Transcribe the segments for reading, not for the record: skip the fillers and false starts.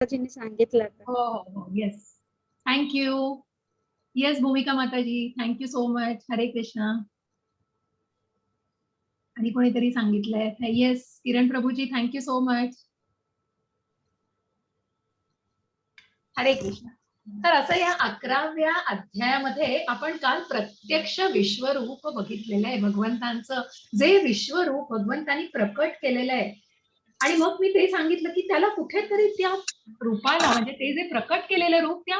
माताजींनी सांगितलं का? हो हो हो, येस. थँक्यू. येस भूमिका माताजी, थँक्यू सो मच. हरे कृष्णा. आणि कोणीतरी सांगितलंय. येस किरण प्रभूजी, थँक्यू सो मच. हरे कृष्ण. तर असं या 11व्या अध्यायामध्ये आपण काल प्रत्यक्ष विश्वरूप बघितलेलं आहे भगवंतांचं. जे विश्वरूप भगवंतांनी प्रकट केलेलं आहे आणि मग मी ते सांगितलं की त्याला कुठेतरी त्या रूपाला म्हणजे ते जे प्रकट केलेलं रूप त्या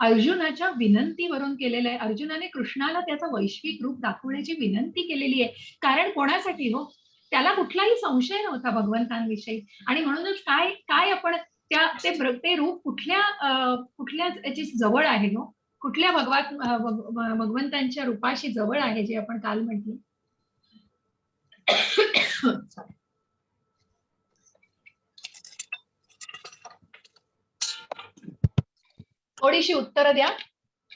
अर्जुनाच्या विनंतीवरून केलेलं आहे. अर्जुनाने कृष्णाला त्याचं वैश्विक रूप दाखवण्याची विनंती केलेली आहे. कारण कोणासाठी हो? त्याला कुठलाही संशय नव्हता भगवंतांविषयी. आणि म्हणूनच काय काय आपण ते रूप कुठल्या याची जवळ आहे हो? कुठल्या भगवंतांच्या रूपाशी जवळ आहे जे आपण काल म्हटलं. थोडीशी उत्तर द्या,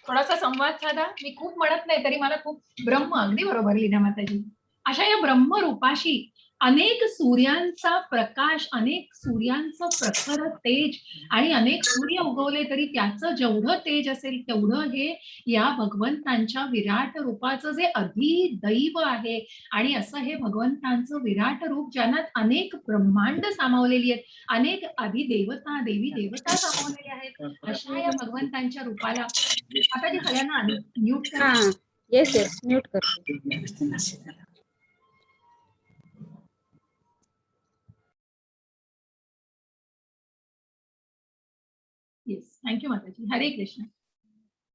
थोडासा संवाद साधा. मी खूप म्हणत नाही तरी मला खूप ब्रह्म, अगदी बरोबर लीना माताजी. अशा या ब्रह्मरूपाशी अनेक सूर्यांचा प्रकाश, अनेक सूर्यांचं प्रखर तेज आणि अनेक सूर्य उगवले तरी त्याचं जेवढं तेज असेल तेवढं हे या भगवंतांच्या विराट रूपाचं जे अधिदैव आहे. आणि असं हे भगवंतांचं विराट रूप ज्यांना अनेक ब्रह्मांड सामावलेली आहेत, अनेक अधिदेवता देवी देवता सामावलेल्या आहेत, अशा या भगवंतांच्या रूपाला आता जे सगळ्यांना म्यूट करा. येस येस, म्यूट करते. येस, थँक्यू माताजी. हरे कृष्ण.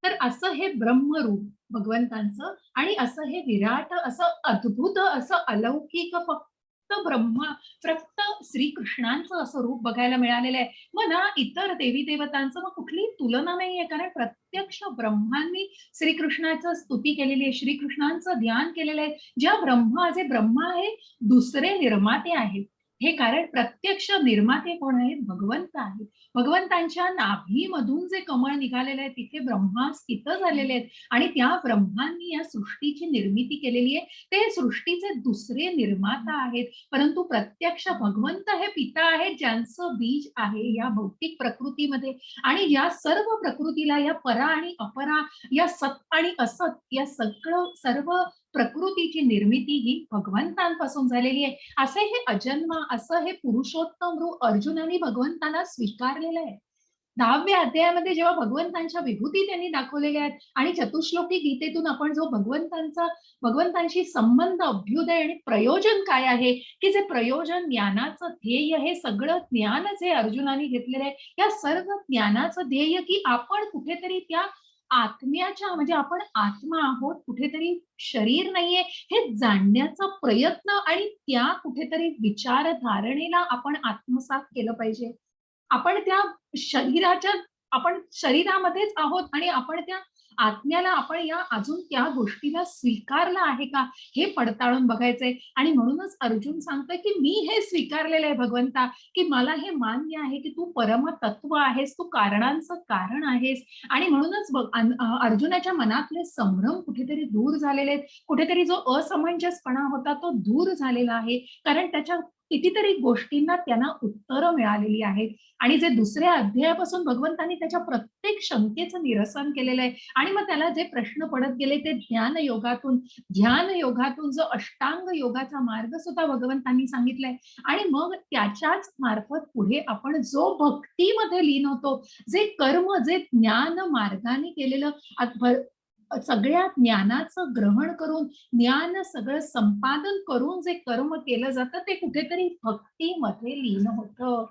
तर असं हे ब्रह्मरूप भगवंतांचं आणि असं हे विराट, असं अद्भुत, असं अलौकिक फक्त श्रीकृष्णांचं असं रूप बघायला मिळालेलं आहे. मग ना इतर देवी देवतांचं मग कुठलीही तुलना नाहीये. कारण प्रत्यक्ष ब्रह्मांनी श्रीकृष्णाचं स्तुती केलेली आहे, श्रीकृष्णांचं ध्यान केलेलं आहे. जे ब्रह्मा आहे दुसरे निर्माते आहेत. हे कारण प्रत्यक्ष निर्माते कोण आहेत? भगवंत आहेत. भगवंतांच्या नाभीमधून जे कमळ निघालेलं आहे तिथे ब्रह्मा स्थित झालेले आहेत आणि त्या ब्रह्मांनी या सृष्टीची निर्मिती केलेली आहे. ते सृष्टीचे दुसरे निर्माता आहेत. परंतु प्रत्यक्ष भगवंत हे पिता आहेत ज्यांचं बीज आहे या भौतिक प्रकृतीमध्ये. आणि या सर्व प्रकृतीला, या परा आणि अपरा, या सत आणि असत, या सर्व प्रकृतीची निर्मिती ही भगवंतांपासून झालेली आहे. असे हे अजन्मा, असं हे पुरुषोत्तम रूप अर्जुनाने भगवंतांना स्वीकारलेलं आहे. 10व्या अध्यायामध्ये जेव्हा भगवंतांच्या विभूती त्यांनी दाखवलेल्या आहेत आणि चतुश्लोकी गीतेतून आपण जो भगवंतांशी संबंध, अभ्युदय आणि प्रयोजन काय आहे, की जे प्रयोजन, ज्ञानाचं ध्येय, हे सगळं ज्ञान जे अर्जुनाने घेतलेलं आहे, या सर्व ज्ञानाचं ध्येय की आपण कुठेतरी त्या आत्म्याच्या, म्हणजे आपण आत्मा आहोत, कुठेतरी शरीर नाहीये, हे जाणण्याचा प्रयत्न आणि त्या कुठेतरी विचारधारणेला आपण आत्मसात केलं पाहिजे. आपण त्या आपण शरीरामध्येच आहोत आणि आपण त्या आत्म्याला, आपण या अजून त्या गोष्टीला स्वीकारलं आहे का हे पडताळून बघायचंय. आणि म्हणूनच अर्जुन सांगतोय की मी हे स्वीकारलेलं आहे भगवंता, की मला हे मान्य आहे की तू परमतत्व आहेस, तू कारणांचं कारण आहेस. आणि म्हणूनच अर्जुनाच्या मनातले संभ्रम कुठेतरी दूर झालेले आहेत, कुठेतरी जो असमंजसपणा होता तो दूर झालेला आहे. कारण त्याच्या कितीतरी गोष्टींना त्यांना उत्तरं मिळालेली आहेत. आणि जे दुसऱ्या अध्यायापासून भगवंतांनी त्याच्या प्रत्येक शंकेचं निरसन केलेलं आहे. आणि मग त्याला जे प्रश्न पडत गेले ते ध्यान योगातून जो अष्टांग योगाचा मार्ग सुद्धा भगवंतांनी सांगितलाय. आणि मग त्याच्याच मार्फत पुढे आपण जो भक्तीमध्ये लीन होतो, जे कर्म, जे ज्ञान मार्गाने केलेलं सगळ्या ज्ञानाचं ग्रहण करून, ज्ञान सगळं संपादन करून जे कर्म केलं जातं ते कुठेतरी भक्तीमध्ये लीन होतं.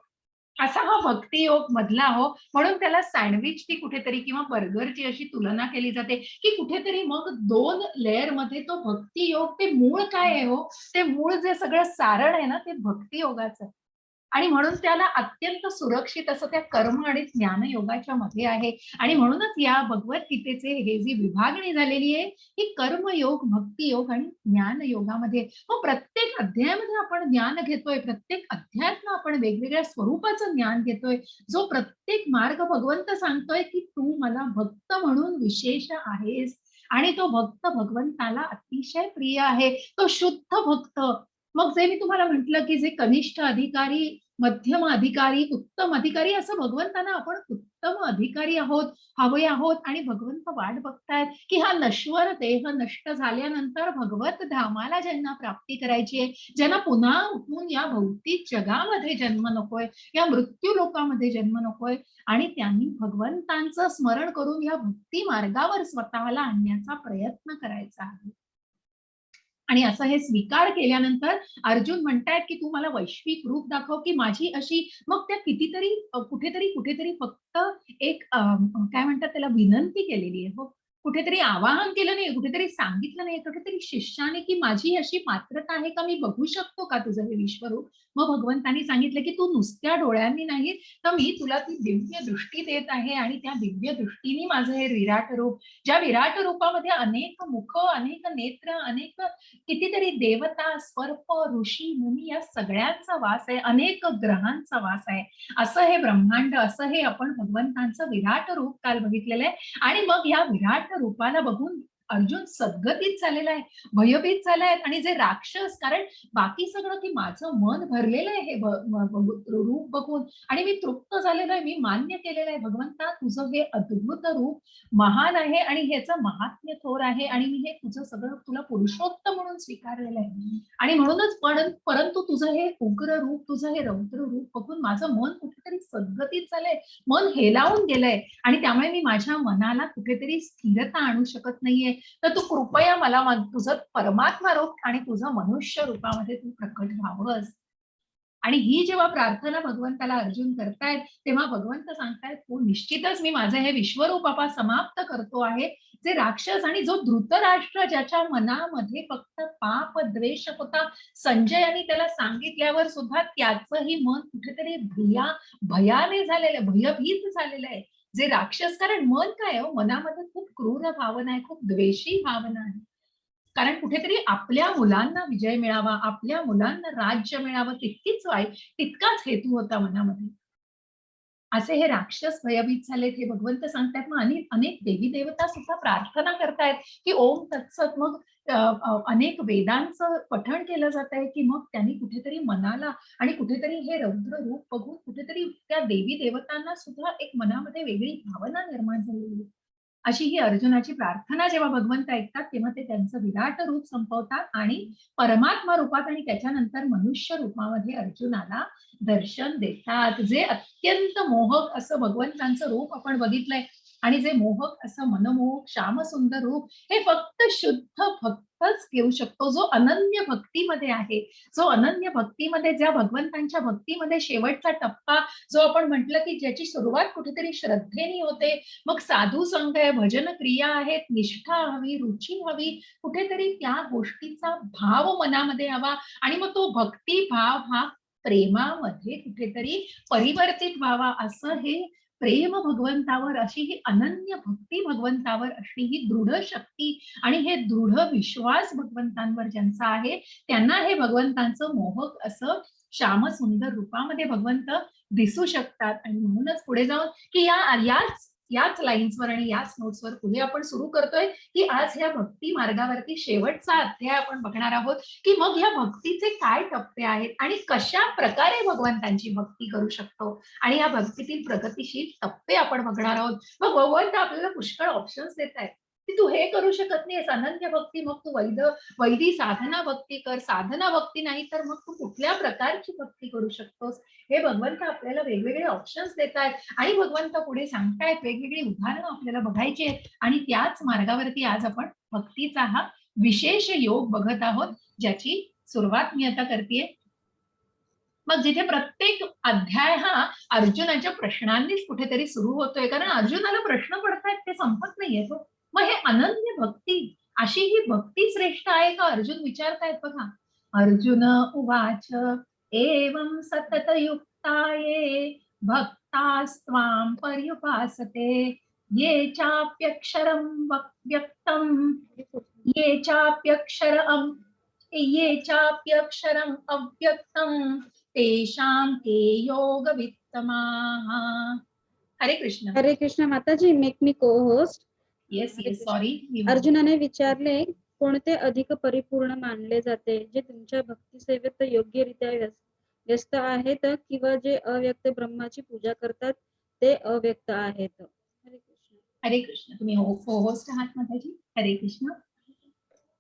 असा हा भक्ती योग मधला हो. म्हणून त्याला सँडविचची कुठेतरी किंवा बर्गरची अशी तुलना केली जाते, की कुठेतरी मग 2 लेयर मध्ये तो भक्ती योग, ते मूळ काय आहे हो? ते मूळ जे सगळं सारण आहे ना ते भक्ती योगाचं. आणि म्हणून त्याला अत्यंत सुरक्षित असं त्या कर्म आणि ज्ञान योगाच्या मध्ये आहे. आणि म्हणूनच या भगवद्गीतेचे हे जी विभागणी झालेली आहे ही कर्मयोग, भक्ती योग आणि ज्ञान योगामध्ये. मग प्रत्येक अध्यायामध्ये आपण ज्ञान घेतोय, प्रत्येक अध्यायातनं आपण वेगवेगळ्या स्वरूपाचं ज्ञान घेतोय. जो प्रत्येक मार्ग भगवंत सांगतोय की तू मला भक्त म्हणून विशेष आहेस. आणि तो भक्त भगवंताला अतिशय प्रिय आहे, तो शुद्ध भक्त. मग जे मी तुम्हाला म्हंटल की जे कनिष्ठ अधिकारी मध्यम अधिकारी, उत्तम अधिकारी असं भगवंतांना आपण उत्तम अधिकारी आहोत, हवे आहोत आणि भगवंत वाट बघतायत की हा नश्वर देह नष्ट झाल्यानंतर भगवत धामाला ज्यांना प्राप्ती करायची आहे, ज्यांना पुन्हा उठून या भौतिक जगामध्ये जन्म नकोय, या मृत्यू लोकामध्ये जन्म नकोय आणि त्यांनी भगवंतांचं स्मरण करून या भक्ती मार्गावर स्वतःला आणण्याचा प्रयत्न करायचा आहे. आणि असं हे स्वीकार केल्यानंतर अर्जुन म्हणतायत की तू मला वैश्विक रूप दाखव की माझी अशी, मग त्या कितीतरी कुठेतरी कुठेतरी फक्त एक काय म्हणतात त्याला विनंती केलेली आहे, हो कुठेतरी आवाहन केलं नाही, कुठेतरी सांगितलं नाही, कुठेतरी शिष्याने की माझी अशी पात्रता आहे का, मी बघू शकतो का तुझं हे विश्वरूप. मग भगवंतांनी सांगितलं की तू नुसत्या डोळ्यांनी नाही तर मी तुला ती दिव्य दृष्टी देत आहे आणि त्या दिव्य दृष्टीने माझं हे विराट रूप, ज्या विराट रूपामध्ये अनेक मुख, अनेक नेत्र, अनेक कितीतरी देवता, स्वर्प, ऋषी, मुनी या सगळ्यांचा वास आहे, अनेक ग्रहांचा वास आहे. असं हे ब्रह्मांड, असं हे आपण भगवंतांचं विराट रूप काल बघितलेलं आहे. आणि मग या विराट रूपाला बघून अर्जुन सद्गतीत झालेला आहे, भयभीत झालाय. आणि जे राक्षस, कारण बाकी सगळं की माझं मन भरलेलं आहे हे रूप बघून आणि मी तृप्त झालेलो आहे, मी मान्य केलेलं आहे भगवंता तुझं हे अद्भुत रूप महान आहे आणि ह्याचं महात्म्य थोर आहे आणि मी हे तुझं सगळं तुला पुरुषोत्तम म्हणून स्वीकारलेलं आहे. आणि म्हणूनच परंतु तुझं हे उग्र रूप, तुझं हे रौद्र रूप बघून माझं मन कुठेतरी सद्गतीत झालंय, मन हेलावून गेलंय आणि त्यामुळे मी माझ्या मनाला कुठेतरी स्थिरता आणू शकत नाहीये. तर तू कृपया मला तुझं परमात्मा रूप आणि तुझं मनुष्य रूपामध्ये तू प्रकट व्हावंस. आणि ही जेव्हा प्रार्थना भगवंताला अर्जुन करतायत तेव्हा भगवंत सांगतायत हो निश्चितच मी माझं हे विश्वरूप बाबा समाप्त करतो आहे. जे राक्षस आणि जो धृतराष्ट्र ज्याच्या मनामध्ये फक्त पाप द्वेष होता, संजयाने त्याला सांगितल्यावर सुद्धा त्याचंही मन कुठेतरी भयाने झालेलं, भयभीत झालेलं आहे. जे राक्षस, कारण मन काय हो, मनामध्ये खूप क्रूर भावना आहे, खूप द्वेषी भावना आहे. कारण कुठेतरी आपल्या मुलांना विजय मिळावा, आपल्या मुलांना राज्य मिळावं तितकाच हेतू होता मनामध्ये. असे हे राक्षस भयभीत झालेत हे भगवंत सांगतात. मग अनेक देवी देवता सुद्धा प्रार्थना करतायत की ओम तत्सत. मग अनेक वेदांचं पठण केलं जात आहे की मग त्यांनी कुठेतरी मनाला आणि कुठेतरी हे रौद्र रूप बघून कुठेतरी त्या देवी देवतांना सुद्धा एक मनामध्ये वेगळी भावना निर्माण झालेली. अशी ही अर्जुनाची प्रार्थना जेव्हा भगवंत ऐकतात तेव्हा ते त्यांचं विराट रूप संपवतात आणि परमात्मा रूपात आणि त्याच्यानंतर मनुष्य रूपामध्ये अर्जुनाला दर्शन देतात. जे अत्यंत मोहक असं भगवंतांचं रूप आपण बघितलंय आणि जे मोहक असं मनमोहक श्यामसुंदर रूप हे फक्त शुद्ध भक्तच घेऊ शकतो, जो अनन्य भक्तीमध्ये आहे, जो अनन्य भक्तीमध्ये, ज्या भगवंतांच्या भक्तीमध्ये शेवटचा टप्पा जो आपण म्हटलं की ज्याची सुरुवात कुठेतरी श्रद्धेने होते, मग साधू संघ आहे, भजन क्रिया आहेत, निष्ठा हवी, रुची हवी, कुठेतरी त्या गोष्टीचा भाव मनामध्ये हवा आणि मग तो भक्ती भाव हा प्रेमामध्ये कुठेतरी परिवर्तित व्हावा. असं हे प्रेम भगवंतावर, अशी ही अनन्य भक्ती भगवंतावर, अशी ही दृढ शक्ती आणि हे दृढ विश्वास भगवंतांवर ज्यांचा आहे त्यांना हे भगवंतांचं मोहक असं श्यामसुंदर रूपामध्ये भगवंत दिसू शकतात. आणि म्हणूनच पुढे जाऊन की याच लाईन्सवर आणि याच नोट्सवर पुढे आपण सुरू करतोय की आज ह्या भक्ती मार्गावरती शेवटचा अध्याय आपण बघणार आहोत की मग ह्या भक्तीचे काय टप्पे आहेत आणि कशा प्रकारे भगवंतांची भक्ती करू शकतो आणि या भक्तीतील प्रगतीशील टप्पे आपण बघणार आहोत. मग भगवंत आपल्याला पुष्कळ ऑप्शन्स देत आहेत की तू हे करू शकत नाहीस अनन्य भक्ती, मग तू वैदी साधना भक्ती कर, साधना भक्ती नाही तर मग तू कुठल्या प्रकारची भक्ती करू शकतोस, हे भगवंत आपल्याला वेगवेगळे ऑप्शन्स देत आहेत. आणि भगवंत पुढे सांगतायत, वेगवेगळी उदाहरणं आपल्याला बघायची आहेत आणि त्याच मार्गावरती आज आपण भक्तीचा हा विशेष योग बघत आहोत, ज्याची सुरुवात मी आता करतेय. मग जिथे प्रत्येक अध्याय हा अर्जुनाच्या प्रश्नांनीच कुठेतरी सुरू होतोय, कारण अर्जुनाला प्रश्न पडतायत ते संपत नाहीये तो. मग हे अनन्य भक्ती, अशी ही भक्ती श्रेष्ठ आहे का, अर्जुन विचारतायत बघा. अर्जुन उवाच एवं सतत युक्ताये भक्तास्त्वां पर्युपासते ये चाप्यक्षरं व्यक्तं ये चाप्यक्षरम् अव्यक्तं तेषां के योग वित्तमाः. हरे कृष्ण. हरे कृष्ण माताजी, मेक मी को होस्ट. Yes sorry. अर्जुनाने विचारले, कोणते अधिक परिपूर्ण मानले जाते, जे तुमच्या भक्ती सेवेत योग्यरित्या व्यस्त आहेत किंवा जे अव्यक्त ब्रह्माची पूजा करतात ते अव्यक्त आहेत. हरे कृष्ण. हरे कृष्ण. तुम्ही होस्ट आहात माताजी. हरे कृष्ण.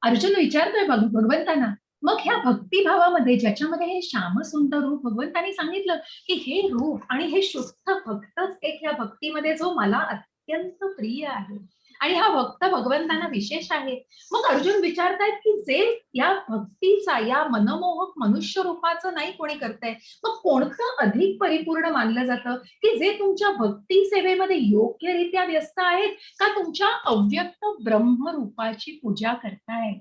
अर्जुन विचारतोय भगवंतांना, मग ह्या भक्तिभावामध्ये ज्याच्यामध्ये हे श्यामसुंदर रूप भगवंतांनी सांगितलं की हे रूप आणि हे शुद्ध भक्तच एक ह्या भक्तीमध्ये जो मला अत्यंत प्रिय आहे आणि हा भक्त भगवंतांना विशेष आहे. मग अर्जुन विचारतायत की जे या भक्तीचा या मनमोहक मनुष्य रूपाचं नाही कोणी करताय, मग कोणतं अधिक परिपूर्ण मानलं जातं की जे तुमच्या भक्ती सेवेमध्ये योग्यरित्या व्यस्त आहेत का तुमच्या अव्यक्त ब्रह्मरूपाची पूजा करताय?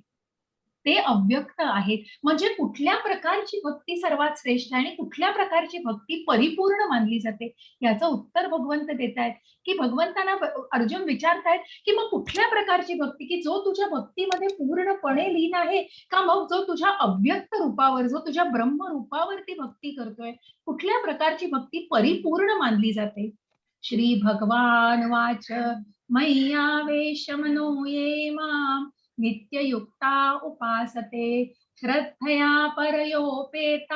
ते अव्यक्त आहेत. म्हणजे कुठल्या प्रकारची भक्ती सर्वात श्रेष्ठ आहे आणि कुठल्या प्रकारची भक्ती परिपूर्ण मानली जाते याचं उत्तर भगवंत देत आहेत की भगवंतांना अर्जुन विचारतायत की मग कुठल्या प्रकारची भक्ती की जो तुझ्या भक्तीमध्ये पूर्णपणे लीन आहे का मग जो तुझ्या अव्यक्त रूपावर जो तुझ्या ब्रह्मरूपावरती भक्ती करतोय कुठल्या प्रकारची भक्ती परिपूर्ण मानली जाते. श्री भगवान वाच मय्यावेश मनो ये माम नित्ययुक्ता उपासते श्रद्धया परयोपेतास्ते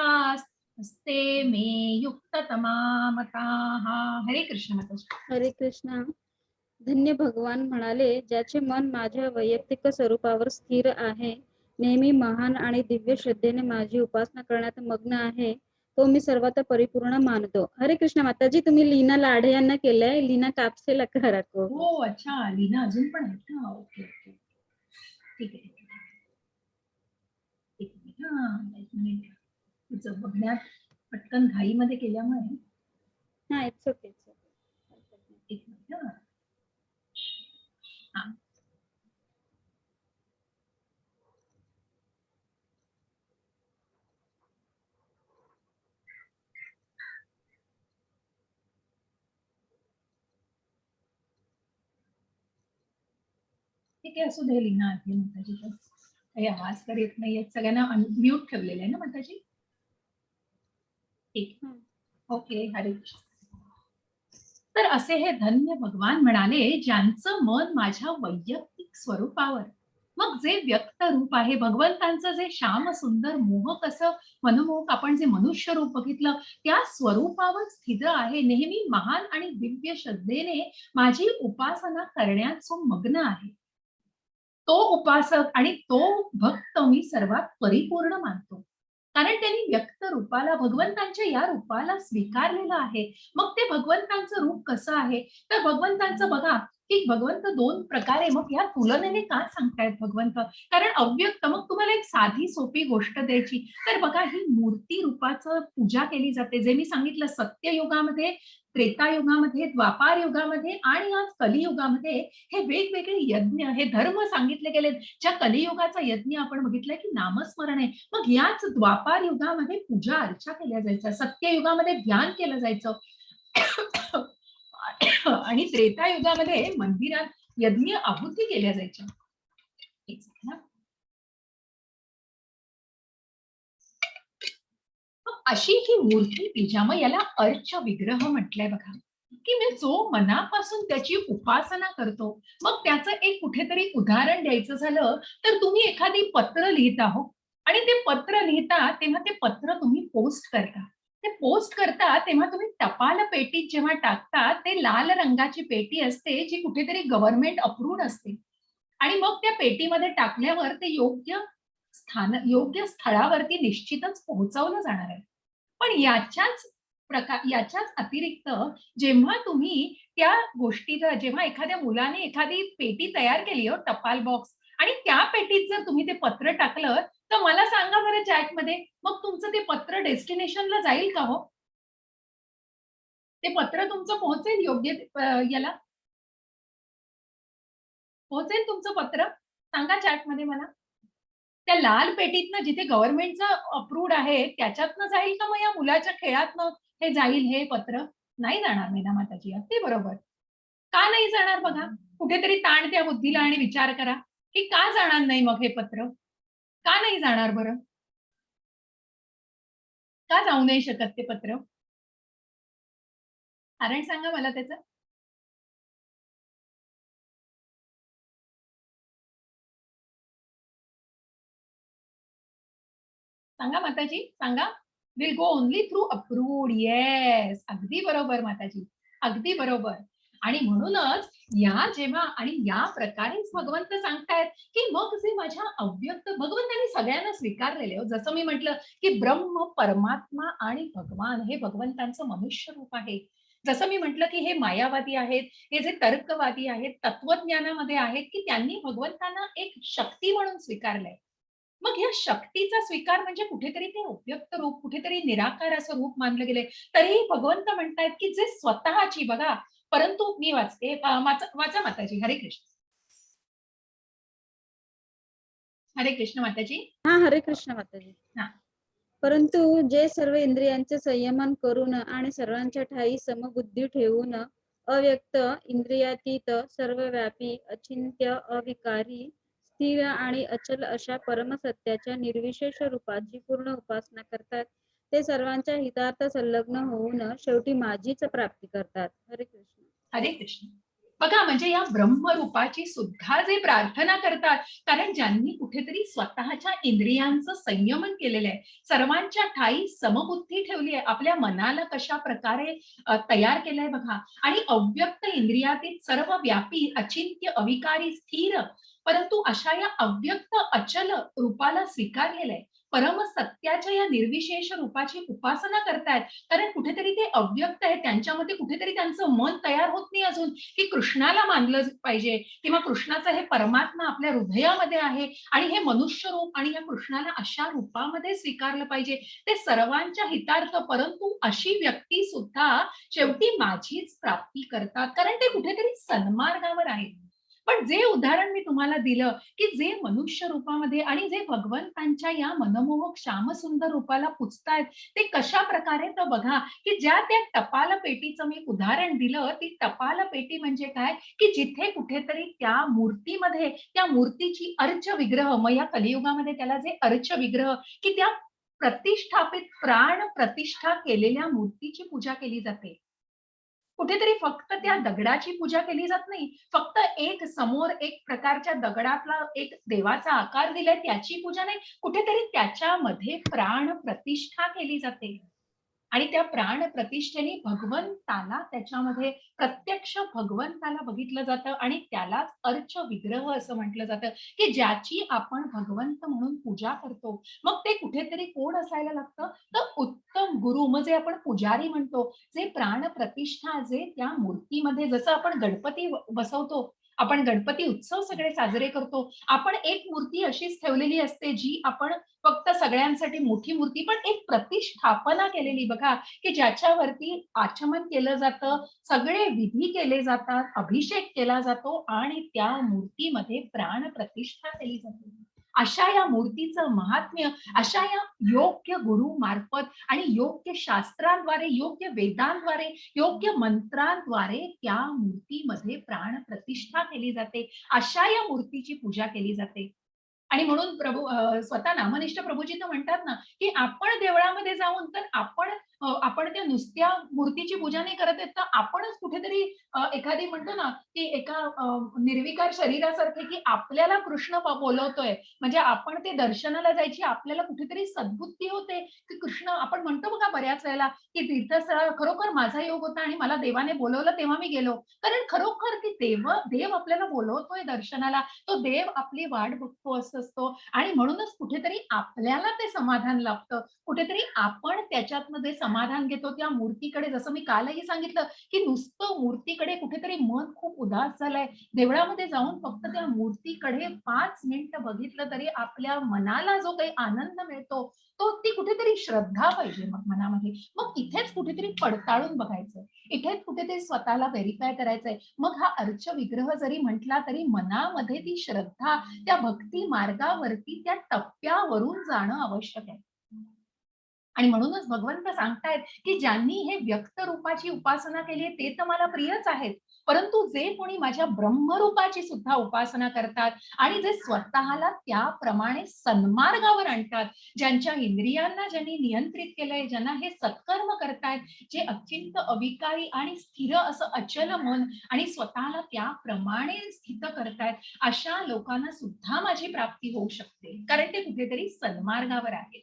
मे युक्ततमा मताः. हरे कृष्ण माताजी. हरे कृष्ण. धन्य भगवान म्हणाले, ज्याचे मन माझ्या वैयक्तिक स्वरूपावर स्थिर आहे, नेहमी महान आणि दिव्य श्रद्धेने माझी उपासना करण्यात मग्न आहे, तो मी सर्वात परिपूर्ण मानतो. हरे कृष्ण. माताजी, तुम्ही लीना लाढे यांना केलंय. लीना कापसे लकारा को. हो, अच्छा. लीना अजून पण आहेत का? Okay okay. ठीक आहे. एक मिनिट. तुझं बघण्यात पटकन घाईमध्ये केल्यामुळे हा, इट्स ओके. एक मिनिट. हा. ठीक आहे, असू दे लीना आधी माताजी. काही आवाज तर येत नाहीये. सगळ्यांना म्यूट ठेवलेलं आहे ना माताजी? ठीक. ओके. हरे कृष्ण. तर असे हे धन्य भगवान म्हणाले ज्यांचं मन माझ्या वैयक्तिक स्वरूपावर, मग जे व्यक्त रूप आहे भगवंतांचं जे श्याम सुंदर मोहक असं मनमोहक आपण जे मनुष्य रूप बघितलं त्या स्वरूपावर स्थित आहे, नेहमी महान आणि दिव्य श्रद्धेने माझी उपासना करण्यात जो मग्न आहे, तो उपासक आणि तो भक्त मी सर्वात परिपूर्ण मानतो. कारण त्यांनी व्यक्त रूपाला भगवंतांच्या या रूपाला स्वीकारलेलं आहे. मग ते भगवंतांचं रूप कसं आहे तर भगवंतांचं बघा की भगवंत दोन प्रकारे मग या तुलनेने का सांगतायत भगवंत, कारण अव्यक्त. मग तुम्हाला एक साधी सोपी गोष्ट द्यायची तर बघा ही मूर्ती रूपाचं पूजा केली जाते, जे मी सांगितलं सत्ययुगामध्ये, त्रेतायुगामध्ये, द्वापार युगामध्ये आणि आज कलियुगामध्ये हे वेगवेगळे यज्ञ हे धर्म सांगितले गेले. ज्या कलियुगाचा यज्ञ आपण बघितलाय की नामस्मरण आहे, मग याच द्वापार युगामध्ये पूजा अर्चा केल्या जायच्या, सत्ययुगामध्ये ध्यान केलं जायचं आणि त्रेतायुगामध्ये मंदिरात यज्ञ आहुती केल्या जायच्या. अशी ही मूर्ती पूजा, मग याला अर्च विग्रह म्हटलंय बघा की मी जो मनापासून त्याची उपासना करतो. मग त्याचं एक कुठेतरी उदाहरण द्यायचं झालं तर तुम्ही एखादी पत्र लिहिता हो आणि ते पत्र लिहिता तेव्हा ते पत्र तुम्ही पोस्ट करता. ते पोस्ट करता तेव्हा तुम्ही टपाल पेटीत जेव्हा टाकता ते लाल रंगाची पेटी असते जी कुठेतरी गव्हर्नमेंट अप्रूव्ड असते आणि मग त्या पेटीमध्ये टाकल्यावर ते योग्य स्थळावरती निश्चितच पोहोचवलं जाणार आहे. पण याच्याच अतिरिक्त जेव्हा तुम्ही त्या गोष्टीला जेव्हा एखाद्या मुलाने एखादी पेटी तयार केली हो टपाल बॉक्स आणि त्या पेटीत जर तुम्ही ते पत्र टाकलं तर मला सांगा बरं चॅटमध्ये मग तुमचं ते पत्र डेस्टिनेशनला जाईल का हो? ते पत्र तुमचं पोहोचेल योग्य याला? पोहोचेल तुमचं पत्र? सांगा चॅटमध्ये मला. त्या लाल पेटीतनं जिथे गव्हर्नमेंटचं अप्रूव्ड आहे त्याच्यातनं जाईल का मग या मुलाच्या खेळातनं हे जाईल हे पत्र? नाही जाणार मीना माताजी. अगदी बरोबर. का नाही जाणार बघा? कुठेतरी ताण त्या बुद्धीला आणि विचार करा, की का जाणार नाही मग हे पत्र? का नाही जाणार बरं? का जाऊ नाही शकत ते पत्र? कारण सांगा मला त्याचं? सांगा माताजी, सांगा. Will go only through approved. Yes, अगदी बरोबर माताजी, अगदी बरोबर. आणि म्हणूनच या जेव्हा आणि या प्रकारेच भगवंत सांगतायत की मग जे माझ्या अव्यक्त भगवंतांनी सगळ्यांना स्वीकारलेले हो. जसं मी म्हटलं की ब्रह्म, परमात्मा आणि भगवान हे भगवंतांचं मनुष्य रूप आहे. जसं मी म्हटलं की हे मायावादी आहेत, हे जे तर्कवादी आहेत, तत्वज्ञानामध्ये आहेत, की त्यांनी भगवंतांना एक शक्ती म्हणून स्वीकारलंय. मग या शक्तीचा स्वीकार म्हणजे कुठेतरी ते अव्यक्त रूप, कुठेतरी निराकार असं रूप मानलं गेलंय. तरीही भगवंत म्हणतायत की जे स्वतःची बघा, परंतु मी वाचते, वाचा माताजी. हरे कृष्ण. हरे कृष्ण माताजी. हा, हरे कृष्ण माताजी. हां. परंतु जे सर्व इंद्रियांचे संयमन करून आणि सर्वांच्या ठायी समबुद्धी ठेवून अव्यक्त, इंद्रियातीत, सर्वव्यापी, अचिंत्य, अविकारी, स्थिर आणि अचल अशा परमसत्याच्या निर्विशेष रूपाची पूर्ण उपासना करतात, ते सर्वांच्या हितार्थ संलग्न होऊन शेवटी माझीच प्राप्ती करतात. हरे कृष्ण. हरे कृष्ण. बघा, म्हणजे या ब्रह्मरूपाची सुद्धा जे प्रार्थना करतात, कारण ज्यांनी कुठेतरी स्वतःच्या इंद्रियांचं संयमन केलेलं आहे, सर्वांच्या ठायी समबुद्धी ठेवली आहे, आपल्या मनाला कशा प्रकारे तयार केलंय बघा. आणि अव्यक्त इंद्रियातील सर्व व्यापी, अचिंत्य, अविकारी, स्थिर, परंतु अशा या अव्यक्त अचल रूपाला स्वीकारलेलं आहे. परम सत्याच्या या निर्विशेष रूपाची उपासना करतायत. कारण कुठेतरी ते अव्यक्त आहे, त्यांच्यामध्ये कुठेतरी त्यांचं मन तयार होत नाही अजून की कृष्णाला मानलं पाहिजे किंवा कृष्णाचं हे परमात्मा आपल्या हृदयामध्ये आहे आणि हे मनुष्य रूप आणि या कृष्णाला अशा रूपामध्ये स्वीकारलं पाहिजे. ते सर्वांच्या हितार्थ, परंतु अशी व्यक्ती सुद्धा शेवटी माझीच प्राप्ती करतात, कारण ते कुठेतरी सन्मार्गावर आहेत. पण जे उदाहरण मी तुम्हाला दिलं की जे मनुष्य रूपामध्ये आणि जे भगवंतांच्या या मनमोहक श्यामसुंदर रूपाला पुजतायत, ते कशा प्रकारे तर बघा की ज्या त्या टपाल पेटीचं मी उदाहरण दिलं, ती टपाल पेटी म्हणजे काय की जिथे कुठेतरी त्या मूर्तीमध्ये त्या मूर्तीची अर्च विग्रह, मग या कलियुगामध्ये त्याला जे अर्च विग्रह की त्या प्रतिष्ठापित प्राण प्रतिष्ठा केलेल्या मूर्तीची पूजा केली जाते. कुठेतरी फक्त त्या दगडाची पूजा केली जात नाही. फक्त एक समोर एक प्रकारच्या दगडातला एक देवाचा आकार दिलाय त्याची पूजा नाही. कुठेतरी त्याच्यामध्ये प्राण प्रतिष्ठा केली जाते. आणि त्या प्राण प्रतिष्ठेने भगवंताला त्याच्यामध्ये प्रत्यक्ष भगवंताला बघितलं जातं आणि त्यालाच अर्च विग्रह असं म्हटलं जातं, की ज्याची आपण भगवंत म्हणून पूजा करतो. मग ते कुठेतरी कोण असायला लागतं? तर उत्तम गुरु, मग जे आपण पुजारी म्हणतो, जे प्राण प्रतिष्ठा जे त्या मूर्तीमध्ये, जसं आपण गणपती बसवतो, आपण गणपती उत्सव सगळे साजरे करतो. आपण एक मूर्ती अशीच ठेवलेली असते जी आपण फक्त सगळ्यांसाठी मोठी मूर्ती, पण एक प्रतिष्ठापना केलेली बघा, की ज्याच्यावरती आचमन केलं जातं, सगळे विधी केले जातात, अभिषेक केला जातो आणि त्या मूर्तीमध्ये प्राण प्रतिष्ठा केली जाते. अशा या मूर्तीचं महात्म्य, अशा या योग्य गुरु मार्फत आणि योग्य शास्त्रांद्वारे, योग्य वेदांद्वारे, योग्य मंत्रांद्वारे त्या मूर्तीमध्ये प्राण प्रतिष्ठा केली जाते. अशा या मूर्तीची पूजा केली जाते. आणि म्हणून प्रभू स्वतः नामनिष्ठ प्रभूजी तर म्हणतात ना, की आपण देवळामध्ये जाऊन तर आपण त्या नुसत्या मूर्तीची पूजा नाही करत आहेत, तर आपणच कुठेतरी एखादी म्हणतो ना, की एका निर्विकार शरीरासारखे, की आपल्याला कृष्ण बोलवतोय. म्हणजे आपण ते दर्शनाला जायची आपल्याला कुठेतरी सद्बुद्धी होते, की कृष्ण, आपण म्हणतो बघा बऱ्याच वेळेला, की तीर्थस्थळावर खरोखर माझा योग होता आणि मला देवाने बोलावलं तेव्हा मी गेलो. कारण खरोखर की देव आपल्याला बोलवतोय दर्शनाला, तो देव आपली वाट बघतो असं असतो आणि म्हणूनच कुठेतरी आपल्याला ते समाधान लाभतं. कुठेतरी आपण त्याच्यातनं जे समाधान घेतो त्या मूर्तीकडे, जसं मी कालही सांगितलं, की नुसतं मूर्तीकडे कुठेतरी मन खूप उदास झालंय. देवळामध्ये जाऊन फक्त त्या मूर्तीकडे 5 मिनिटं बघितलं तरी आपल्या मनाला जो काही आनंद मिळतो, तो ती कुठेतरी श्रद्धा पाहिजे मग मनामध्ये. मग इथेच कुठेतरी पडताळून बघायचं. इथेच कुठेतरी स्वतःला व्हेरिफाय करायचंय. मग हा अर्च विग्रह जरी म्हटला तरी मनामध्ये ती श्रद्धा, त्या भक्ती मार्गावरती त्या टप्प्यावरून जाणं आवश्यक आहे. आणि म्हणूनच भगवंत सांगतायत, की ज्यांनी हे व्यक्त रूपाची उपासना केली आहे, ते तर मला प्रियच आहेत. परंतु जे कोणी माझ्या ब्रह्मरूपाची सुद्धा उपासना करतात आणि जे स्वतःला त्याप्रमाणे सन्मार्गावर आणतात, ज्यांच्या इंद्रियांना ज्यांनी नियंत्रित केलंय, ज्यांना हे सत्कर्म करतायत, जे अचिंत, अविकारी आणि स्थिर असं अचल मन आणि स्वतःला त्याप्रमाणे स्थित करतायत, अशा लोकांना सुद्धा माझी प्राप्ती होऊ शकते. कारण ते कुठेतरी सन्मार्गावर आहेत.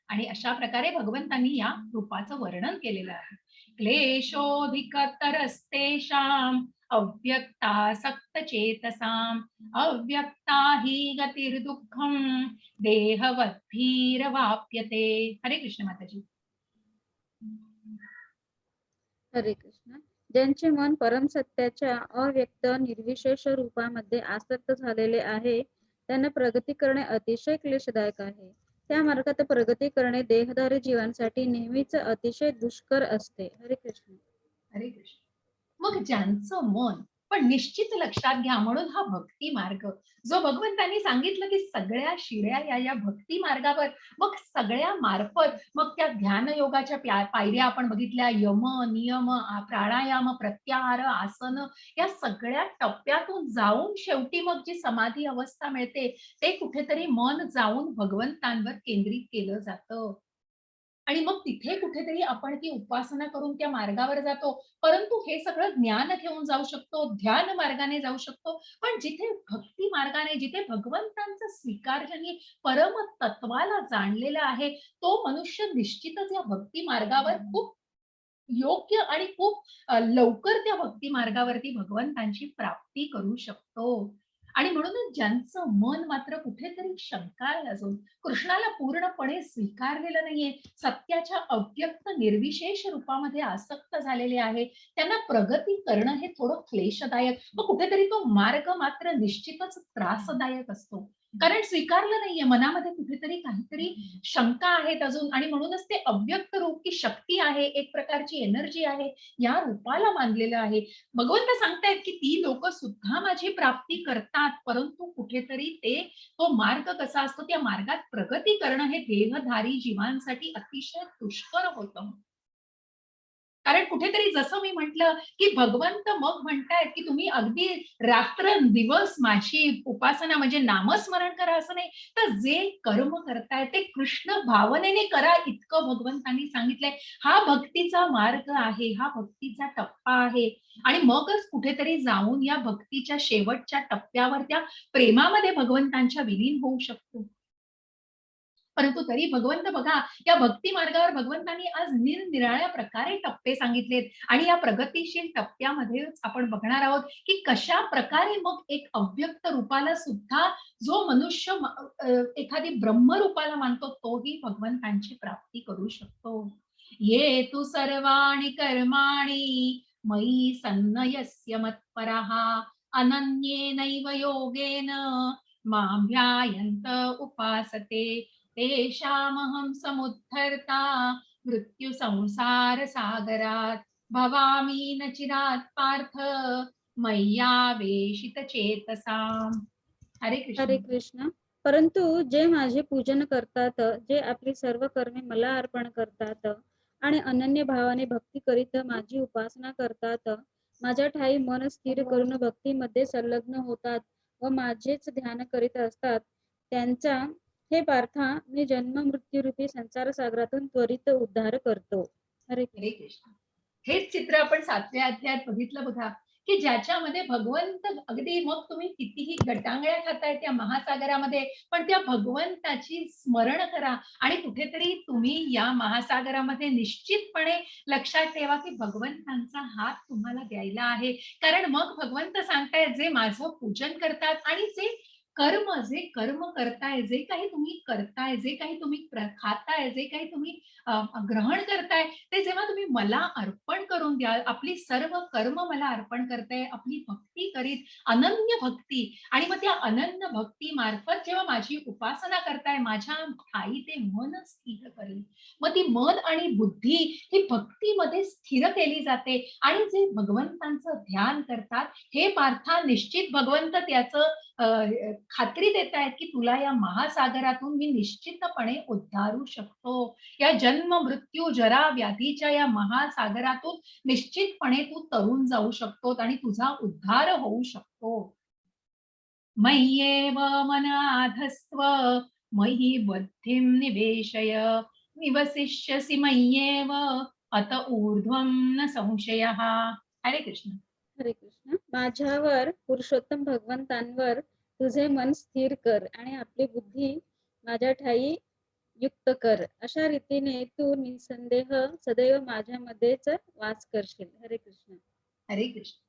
आणि अशा प्रकारे भगवंतांनी या रूपाचं वर्णन केलेलं आहे. क्लेशोऽधिकतरस्तेषां अव्यक्तासक्त चेतसाम् अव्यक्ता हि गतिर्दुःखं देहवद्भिरवाप्यते. हरे कृष्ण माताजी. हरे कृष्ण. ज्यांचे मन परमसत्याच्या अव्यक्त निर्विशेष रूपामध्ये आसक्त झालेले आहे, त्यांना प्रगती करणे अतिशय क्लेशदायक आहे. त्या मार्गात प्रगती करणे देहधारी जीवांसाठी नेहमीच अतिशय दुष्कर असते. हरे कृष्ण. हरे कृष्ण. मग ज्यांचं मन पण निश्चित लक्षात घ्या, म्हणून हा भक्ती मार्ग जो भगवंतांनी सांगितलं की सगळ्या शिड्या या भक्ती मार्गावर, मग सगळ्या मार्फत, मग त्या ध्यान योगाच्या पायऱ्या आपण बघितल्या, यम नियम प्राणायाम प्रत्याहार आसन, या सगळ्या टप्प्यातून जाऊन शेवटी मग जी समाधी अवस्था मिळते, ते कुठेतरी मन जाऊन भगवंतांवर केंद्रित केलं जातं. आणि मग तिथे कुठेतरी आपण ती उपासना करून त्या मार्गावर जातो. परंतु हे सगळं ज्ञान घेऊन जाऊ शकतो, ध्यान मार्गाने जाऊ शकतो. पण जिथे भक्ती मार्गाने, जिथे भगवंतांचा स्वीकार ज्यांनी परम तत्वाला जाणलेला आहे, तो मनुष्य निश्चितच या भक्ती मार्गावर खूप योग्य आणि खूप लवकर त्या भक्ती मार्गावरती भगवंतांची प्राप्ती करू शकतो. आणि म्हणूनच ज्यांचं मन मात्र कुठेतरी शंका आहे अजून, कृष्णाला पूर्णपणे स्वीकारलेलं नाहीये, सत्याच्या अव्यक्त निर्विशेष रूपामध्ये आसक्त झालेले आहे, त्यांना प्रगती करणं हे थोडं क्लेशदायक, मग कुठेतरी तो मार्ग मात्र निश्चितच त्रासदायक असतो. कारण स्वीकारलं नाहीये, मनामध्ये कुठेतरी काहीतरी शंका आहेत अजून, आणि म्हणूनच ते अव्यक्त रूप की शक्ती आहे, एक प्रकारची एनर्जी आहे, या रूपाला मानलेलं आहे. भगवंत सांगतायत की ती लोक सुद्धा माझी प्राप्ती करतात, परंतु कुठेतरी ते तो मार्ग कसा असतो, त्या मार्गात प्रगती करणं हे देहधारी जीवांसाठी अतिशय दुष्कर होतं. कारण कुठेतरी जसं मी म्हटलं, की भगवंत मग म्हणतायत, की तुम्ही अगदी रात्रंदिवस माझी उपासना म्हणजे नामस्मरण करा असं नाही, तर जे कर्म करताय ते कृष्ण भावनेने करा इतकं भगवंतांनी सांगितलंय. हा भक्तीचा मार्ग आहे, हा भक्तीचा टप्पा आहे. आणि मगच कुठेतरी जाऊन या भक्तीच्या शेवटच्या टप्प्यावर त्या प्रेमामध्ये भगवंतांच्या विलीन होऊ शकतो. परंतु तरी भगवंत बघा, या भक्ती मार्गावर भगवंतांनी आज निरनिराळ्या प्रकारे टप्पे सांगितलेत, आणि या प्रगतीशील टप्प्यामध्येच आपण बघणार आहोत की कशा प्रकारे मग एक अव्यक्त रूपाला सुद्धा जो मनुष्य एखादी ब्रह्मरूपाला मानतो, तोही भगवंतांची प्राप्ती करू शकतो. ये तु सर्वाणि कर्माणि मयि सन्न्यस्य मत्परः अनन्येनैव योगेन मां ध्यायन्त उपासते तेषामहं समुद्धर्ता मृत्यु संसार सागरात भवामी न चिरात पार्थ मय्यावेशित चेतसाम. हरे हरे कृष्ण. कृष्ण. परंतु जे माझे पूजन करतात, जे आपली सर्व कर्मे मला अर्पण करतात आणि अनन्य भावाने भक्ती करीत माझी उपासना करतात, माझ्या ठाई मन स्थिर करून भक्तीमध्ये संलग्न होतात व माझेच ध्यान करीत असतात, त्यांचा हे पार्था मी जन्म मृत्यूरूपी संसार सागरातून त्वरित उद्धार करतो. हरे हरे कृष्ण. कृष्ण. हेच चित्र आपण 7व्या अध्यायात बघितलं बघा, की ज्याच्यामध्ये भगवंत अगदी, मग तुम्ही कितीही गटांगळ्या खाताय त्या महासागरामध्ये, पण त्या भगवंताची स्मरण करा, आणि कुठेतरी तुम्ही या महासागरामध्ये निश्चितपणे लक्षात ठेवा की भगवंतांचा हात तुम्हाला द्यायला आहे. कारण मग भगवंत सांगतायत, जे माझं पूजन करतात आणि जे कर्म करताय, जे काही तुम्ही करताय, जे काही तुम्ही खाताय, जे काही तुम्ही ग्रहण करताय, ते जेव्हा तुम्ही मला अर्पण करून द्याल, आपली सर्व कर्म मला अर्पण करताय, आपली भक्ती करीत, अनन्य भक्ती, आणि मग त्या अनन्य भक्ती मार्फत जेव्हा माझी उपासना करताय, माझ्या ठाई ते मन स्थिर करेल. मग ती मन आणि बुद्धी ही भक्तीमध्ये स्थिर केली जाते, आणि जे भगवंतांचं ध्यान करतात, हे पार्था निश्चित भगवंत त्याचं खात्री देत आहेत की तुला या महासागरातून मी निश्चितपणे उद्धारू शकतो. या जन्म मृत्यू जरा व्याधीच्या या महासागरातून निश्चितपणे तू तरुण जाऊ शकतो आणि तुझा उद्धार होऊ शकतो. मय्येव मन आधस्त्व मयि बुद्धिं निवेशय निवसिष्यसि मय्येव अत ऊर्ध्वं न संशयः. हरे कृष्ण. हरे कृष्ण. माझ्यावर पुरुषोत्तम भगवंतांवर तुझे मन स्थिर कर आणि आपली बुद्धी माझ्या ठाई युक्त कर. अशा रीतीने तू निसंदेह सदैव माझ्यामध्येच वास करशील. हरे कृष्ण. हरे कृष्ण.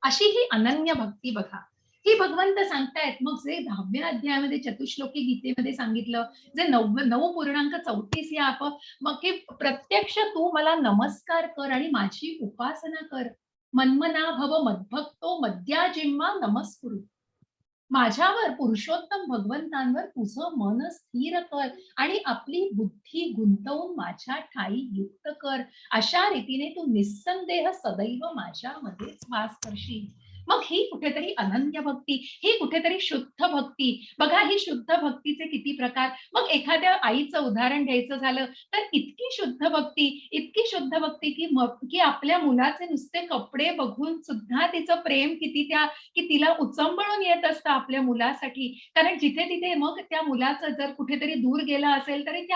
अशी ही अनन्य भक्ती बघा, ही भगवंत सांगतायत. मग जे 10व्या अध्यायामध्ये चतुश्लोकी गीतेमध्ये सांगितलं, जे 9.34 या मग हे प्रत्यक्ष तू मला नमस्कार कर आणि माझी उपासना कर. मन्मना भव मद्भक्तो मद्याजिम्मा नमस्कुरु. माझ्यावर पुरुषोत्तम भगवंतांवर तुझं मन स्थिर कर आणि आपली बुद्धी गुंतवून माझ्या ठाई युक्त कर. अशा रीतीने तू निस्संदेह सदैव माझ्यामध्येच वास करशील. मग ही कुठेतरी अनन्य भक्ती, ही कुठेतरी शुद्ध भक्ती. बघा ही शुद्ध भक्तीचे किती प्रकार. मग एखाद्या आईचं उदाहरण द्यायचं झालं तर इतकी शुद्ध भक्ती, इतकी शुद्ध भक्ती की आपल्या मुलाचे नुसते कपडे बघून सुद्धा तिचं प्रेम किती की तिला उचंबळून येत असतं आपल्या मुलासाठी. कारण जिथे तिथे मग त्या मुलाचं जर कुठेतरी दूर गेला असेल तरी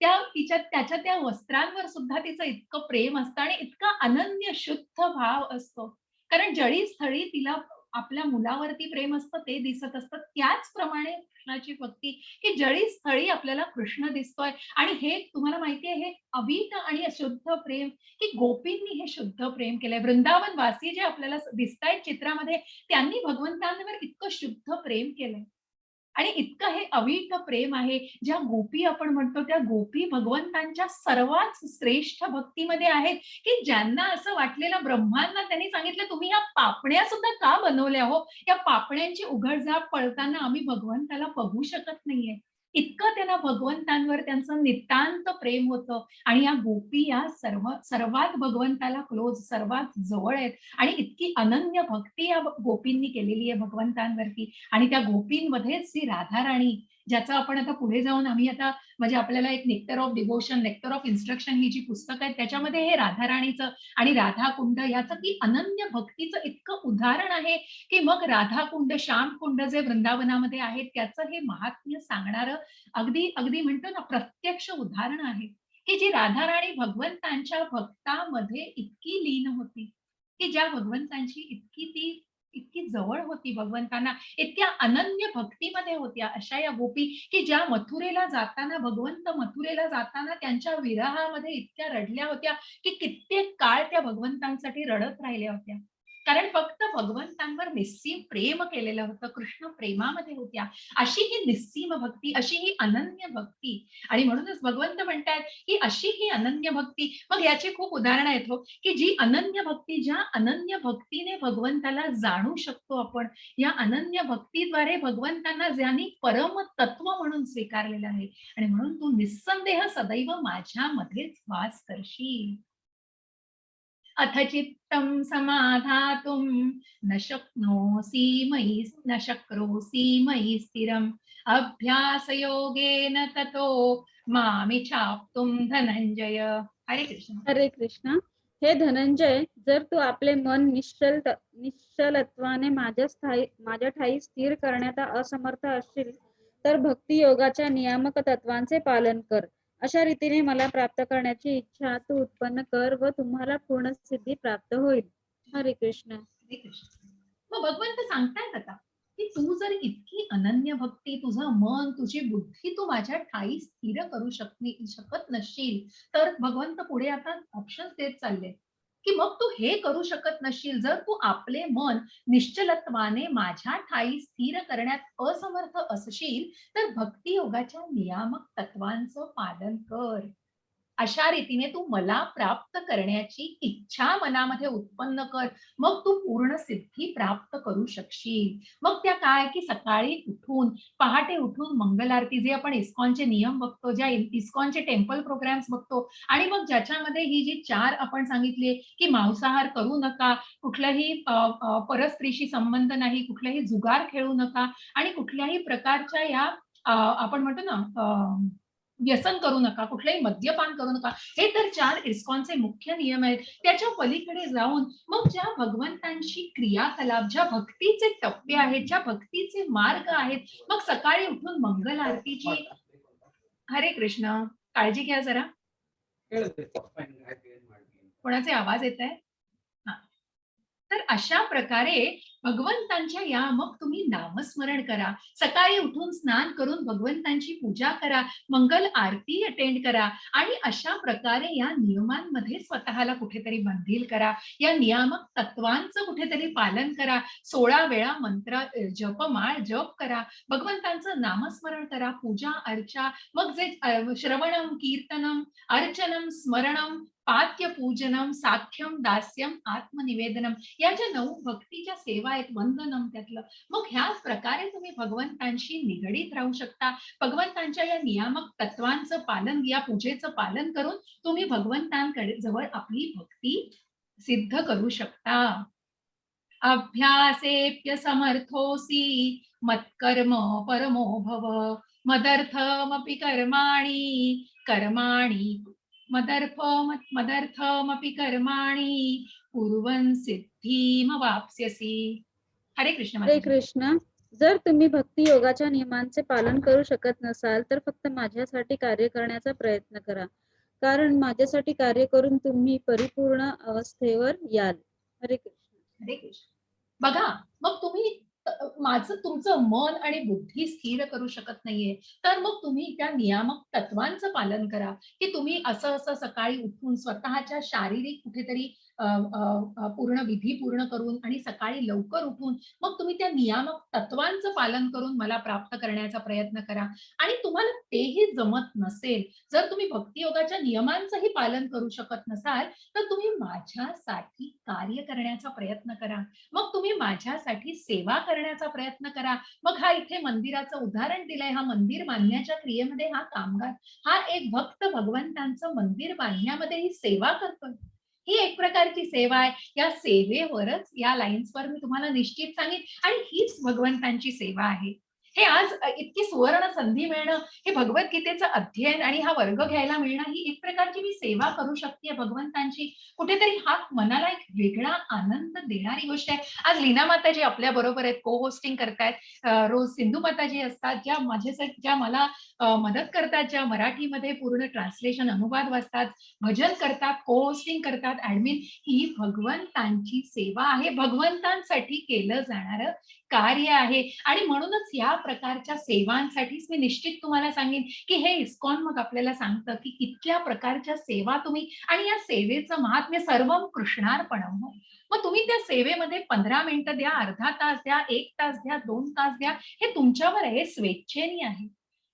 त्याच्या त्या वस्त्रांवर सुद्धा तिचं इतकं प्रेम असतं आणि इतका अनन्य शुद्ध भाव असतो. कारण जळी स्थळी तिला आपल्या मुलावरती प्रेम असतं ते दिसत असतं. त्याचप्रमाणे कृष्णाची भक्ती की जळी स्थळी आपल्याला कृष्ण दिसतोय. आणि हे तुम्हाला माहितीये हे अवीट आणि अशुद्ध प्रेम की गोपींनी हे शुद्ध प्रेम केलंय. वृंदावन वासी जे आपल्याला दिसतायत चित्रामध्ये त्यांनी भगवंतांवर इतकं शुद्ध प्रेम केलंय. आणि इतकं हे अवीट प्रेम आहे. ज्या गोपी आपण म्हणतो त्या गोपी भगवंतांच्या सर्वात श्रेष्ठ भक्तीमध्ये आहेत, की ज्यांना असं वाटलेलं ब्रह्मांना त्यांनी सांगितलं तुम्ही या पापण्या सुद्धा का बनवल्या हो? या पापण्यांची उघडझाप पळताना आम्ही भगवंताला बघू शकत नाहीये. इतकं त्यांना भगवंतांवर त्यांचं नितांत प्रेम होतं. आणि या गोपी या सर्वात भगवंताला क्लोज, सर्वात जवळ आहेत. आणि इतकी अनन्य भक्ती या गोपींनी केलेली आहे भगवंतांवरती. आणि त्या गोपींमध्येच ती राधा राणी, ज्याचं आपण आता पुढे जाऊन आम्ही आता म्हणजे आपल्याला एक nectar of devotion, nectar of instruction ही जी पुस्तकं आहेत त्याच्यामध्ये हे राधा राणीचं आणि राधाकुंड याचं की अनन्य भक्तीचं इतकं उदाहरण आहे. की मग राधाकुंड, श्यामकुंड जे वृंदावनामध्ये आहेत त्याचं हे महात्म्य सांगणारं अगदी अगदी म्हणतो ना प्रत्यक्ष उदाहरण आहे. की जी राधा राणी भगवंतांच्या भक्तामध्ये इतकी लीन होती, की ज्या भगवंतांची इतकी जवळ होती भगवंतांना, इतक्या अनन्य भक्तीमध्ये होत्या अशा या गोपी, की ज्या मथुरेला जाताना भगवंत मथुरेला जाताना त्यांच्या विरहामध्ये इतक्या रडल्या होत्या, की कित्येक काळ त्या भगवंतांसाठी रडत राहिल्या होत्या. कारण फक्त भगवंतांवर निस्सीम प्रेम केलेलं होतं. कृष्ण प्रेमामध्ये होत्या. अशी ही निस्सीम भक्ती, अशी ही अनन्य भक्ती. आणि म्हणूनच भगवंत म्हणतायत, की अशी ही अनन्य भक्ती. मग याची खूप उदाहरणं आहेत हो, की जी अनन्य भक्ती, ज्या अनन्य भक्तीने भगवंताला जाणू शकतो आपण, या अनन्य भक्तीद्वारे भगवंतांना ज्यांनी परम तत्व म्हणून स्वीकारलेलं आहे. आणि म्हणून तू निस्संदेह सदैव माझ्यामध्येच वास करशील. अथ चित्तं समाधातुं न शक्नोषि मयि न शक्रोषि मयि स्थिरम् अभ्यासयोगेन ततो मामिच्छाप्तुं धनंजय. हरे कृष्ण. हरे कृष्ण. हे धनंजय, जर तू आपले मन निश्चलत्वाने माझ्या ठाई स्थिर करण्यात असमर्थ असशील तर भक्ती योगाच्या नियामक तत्वांचे पालन कर. अशा रीतीने मला प्राप्त करण्याची इच्छा तू उत्पन्न कर व तुम्हाला पूर्ण सिद्धी प्राप्त होईल. हरे कृष्ण. हरे कृष्ण. मग भगवंत सांगतायत आता की तू जर इतकी अनन्य भक्ती, तुझं मन, तुझी बुद्धी तू माझ्या ठाई स्थिर करू शकत नसशील तर भगवंत पुढे आता ऑप्शन्स देत चालले की मग तू हे करू शकत नसशील जर तू आपले मन निश्चलत्वाने माझ्या ठाई स्थिर करण्यात असमर्थ असशील तर भक्ती योगाच्या नियामक तत्वांचं पालन कर. अशा रीतीने तू मला प्राप्त करण्याची इच्छा मनामध्ये उत्पन्न कर. मग तू पूर्ण सिद्धी प्राप्त करू शकशील. मग त्या काय की सकाळी उठून, पहाटे उठून मंगल आरती, जे आपण इस्कॉनचे नियम बघतो, ज्या इस्कॉनचे टेम्पल प्रोग्राम्स बघतो आणि मग ज्याच्यामध्ये ही जी 4 आपण सांगितले की मांसाहार करू नका, कुठल्याही परस्त्रीशी संबंध नाही, कुठलाही जुगार खेळू नका आणि कुठल्याही प्रकारच्या या आपण म्हणतो ना व्यसन करू नका, कुठलंही मद्यपान करू नका. हे तर 4 इस्कॉनचे मुख्य नियम आहेत. त्याच्या पलीकडे जाऊन मग ज्या भगवंतांची क्रियाकलाप, ज्या भक्तीचे टप्पे आहेत, ज्या भक्तीचे मार्ग आहेत, मग सकाळी उठून मंगल आरतीची. हरे कृष्ण. काळजी घ्या जरा. कोणाचे आवाज येत आहे? तर अशा प्रकारे भगवंतांच्या या मग तुम्ही नामस्मरण करा. सकाळी उठून स्नान करून भगवंतांची पूजा करा, मंगल आरती अटेंड करा आणि अशा प्रकारे या नियमांमध्ये स्वतःला कुठेतरी बंधील करा. या नियामक तत्वांचं कुठेतरी पालन करा. 16 वेळा मंत्र जपमाळ जप करा. भगवंतांचं नामस्मरण करा, पूजा अर्चा, मग जे श्रवणम, कीर्तनम, अर्चनम, स्मरणम, पाद्य पूजनम, साख्यम, दास्यम, आत्मनिवेदनम, या ज्या 9 भक्तीच्या सेवा आहेत, वंदनम त्यातलं, मग ह्याच प्रकारे तुम्ही भगवंतांशी निगडीत राहू शकता. भगवंतांच्या या नियामक तत्वांचं पालन, या पूजेचं पालन करून तुम्ही भगवंतांकडे जवळ आपली भक्ती सिद्ध करू शकता. अभ्यासेप्य समर्थोसी मत्कर्म परमो भव, मदर्थमपि कर्माणि कर्माणि मदर्थमपि कर्माणि कुर्वन् सिद्धिमवाप्स्यसि. हरे कृष्ण हरे माताजी. कृष्ण. जर तुम्ही भक्ती योगाच्या नियमांचे पालन करू शकत नसाल तर फक्त माझ्यासाठी कार्य करण्याचा प्रयत्न करा, कारण माझ्यासाठी कार्य करून तुम्ही परिपूर्ण अवस्थेवर याल. हरे कृष्ण. हरे कृष्ण. बघा, मग तुम्ही माझं तुमचं मन आणि बुद्धी स्थिर करू शकत नाहीये, तर मग तुम्ही त्या नियामक तत्वांचं पालन करा, की तुम्ही असं असं सकाळी उठून स्वतःच्या शारीरिक कुठेतरी पूर्ण विधी पूर्ण करून आणि सकाळी लवकर उठून मग तुम्ही त्या नियामक तत्वांचं पालन करून मला प्राप्त करण्याचा प्रयत्न करा. आणि तुम्हाला तेही जमत नसेल, जर तुम्ही भक्तियोगाच्या नियमांचंही पालन करू शकत नसाल, तर तुम्ही माझ्यासाठी कार्य करण्याचा प्रयत्न करा. मग तुम्ही माझ्यासाठी सेवा करण्याचा प्रयत्न करा. मग हा इथे मंदिराचं उदाहरण दिलंय, हा मंदिर बांधण्याच्या क्रियेमध्ये हा कामगार, हा एक भक्त भगवंतांचं मंदिर बांधण्यामध्ये ही सेवा करतोय. ही एक प्रकारची सेवा आहे. या सेवेवरच या लाईन्सवर मी तुम्हाला निश्चित सांगेन आणि हीच भगवंतांची सेवा आहे. हे आज इतकी सुवर्ण संधी मिळणं, हे भगवद्गीतेचं अध्ययन आणि हा वर्ग घ्यायला मिळणं, ही एक प्रकारची मी सेवा करू शकते भगवंतांची. कुठेतरी हा मनाला एक वेगळा आनंद देणारी गोष्ट आहे. आज लीना माताजी आपल्या बरोबर आहेत, को होस्टिंग करतायत. रोज सिंधू माताजी असतात, ज्या माझ्यासाठी, ज्या मला मदत करतात, ज्या मराठीमध्ये पूर्ण ट्रान्सलेशन अनुवाद वाचतात, भजन करतात, को होस्टिंग करतात, ऍडमिन. ही भगवंतांची सेवा आहे, भगवंतांसाठी केलं जाणारं कार्य आहे. आणि म्हणूनच या प्रकारच्या सेवांसाठीच मी निश्चित तुम्हाला सांगेन, की हे इस्कॉन मग आपल्याला सांगतं, की इतक्या प्रकारच्या सेवा तुम्ही, आणि या सेवेचं महात्म्य सर्वम कृष्णार्पणम. मग तुम्ही त्या सेवेमध्ये 15 मिनिटं द्या, अर्धा तास द्या, 1 तास द्या, 2 तास द्या, हे तुमच्यावर आहे, स्वेच्छेने आहे.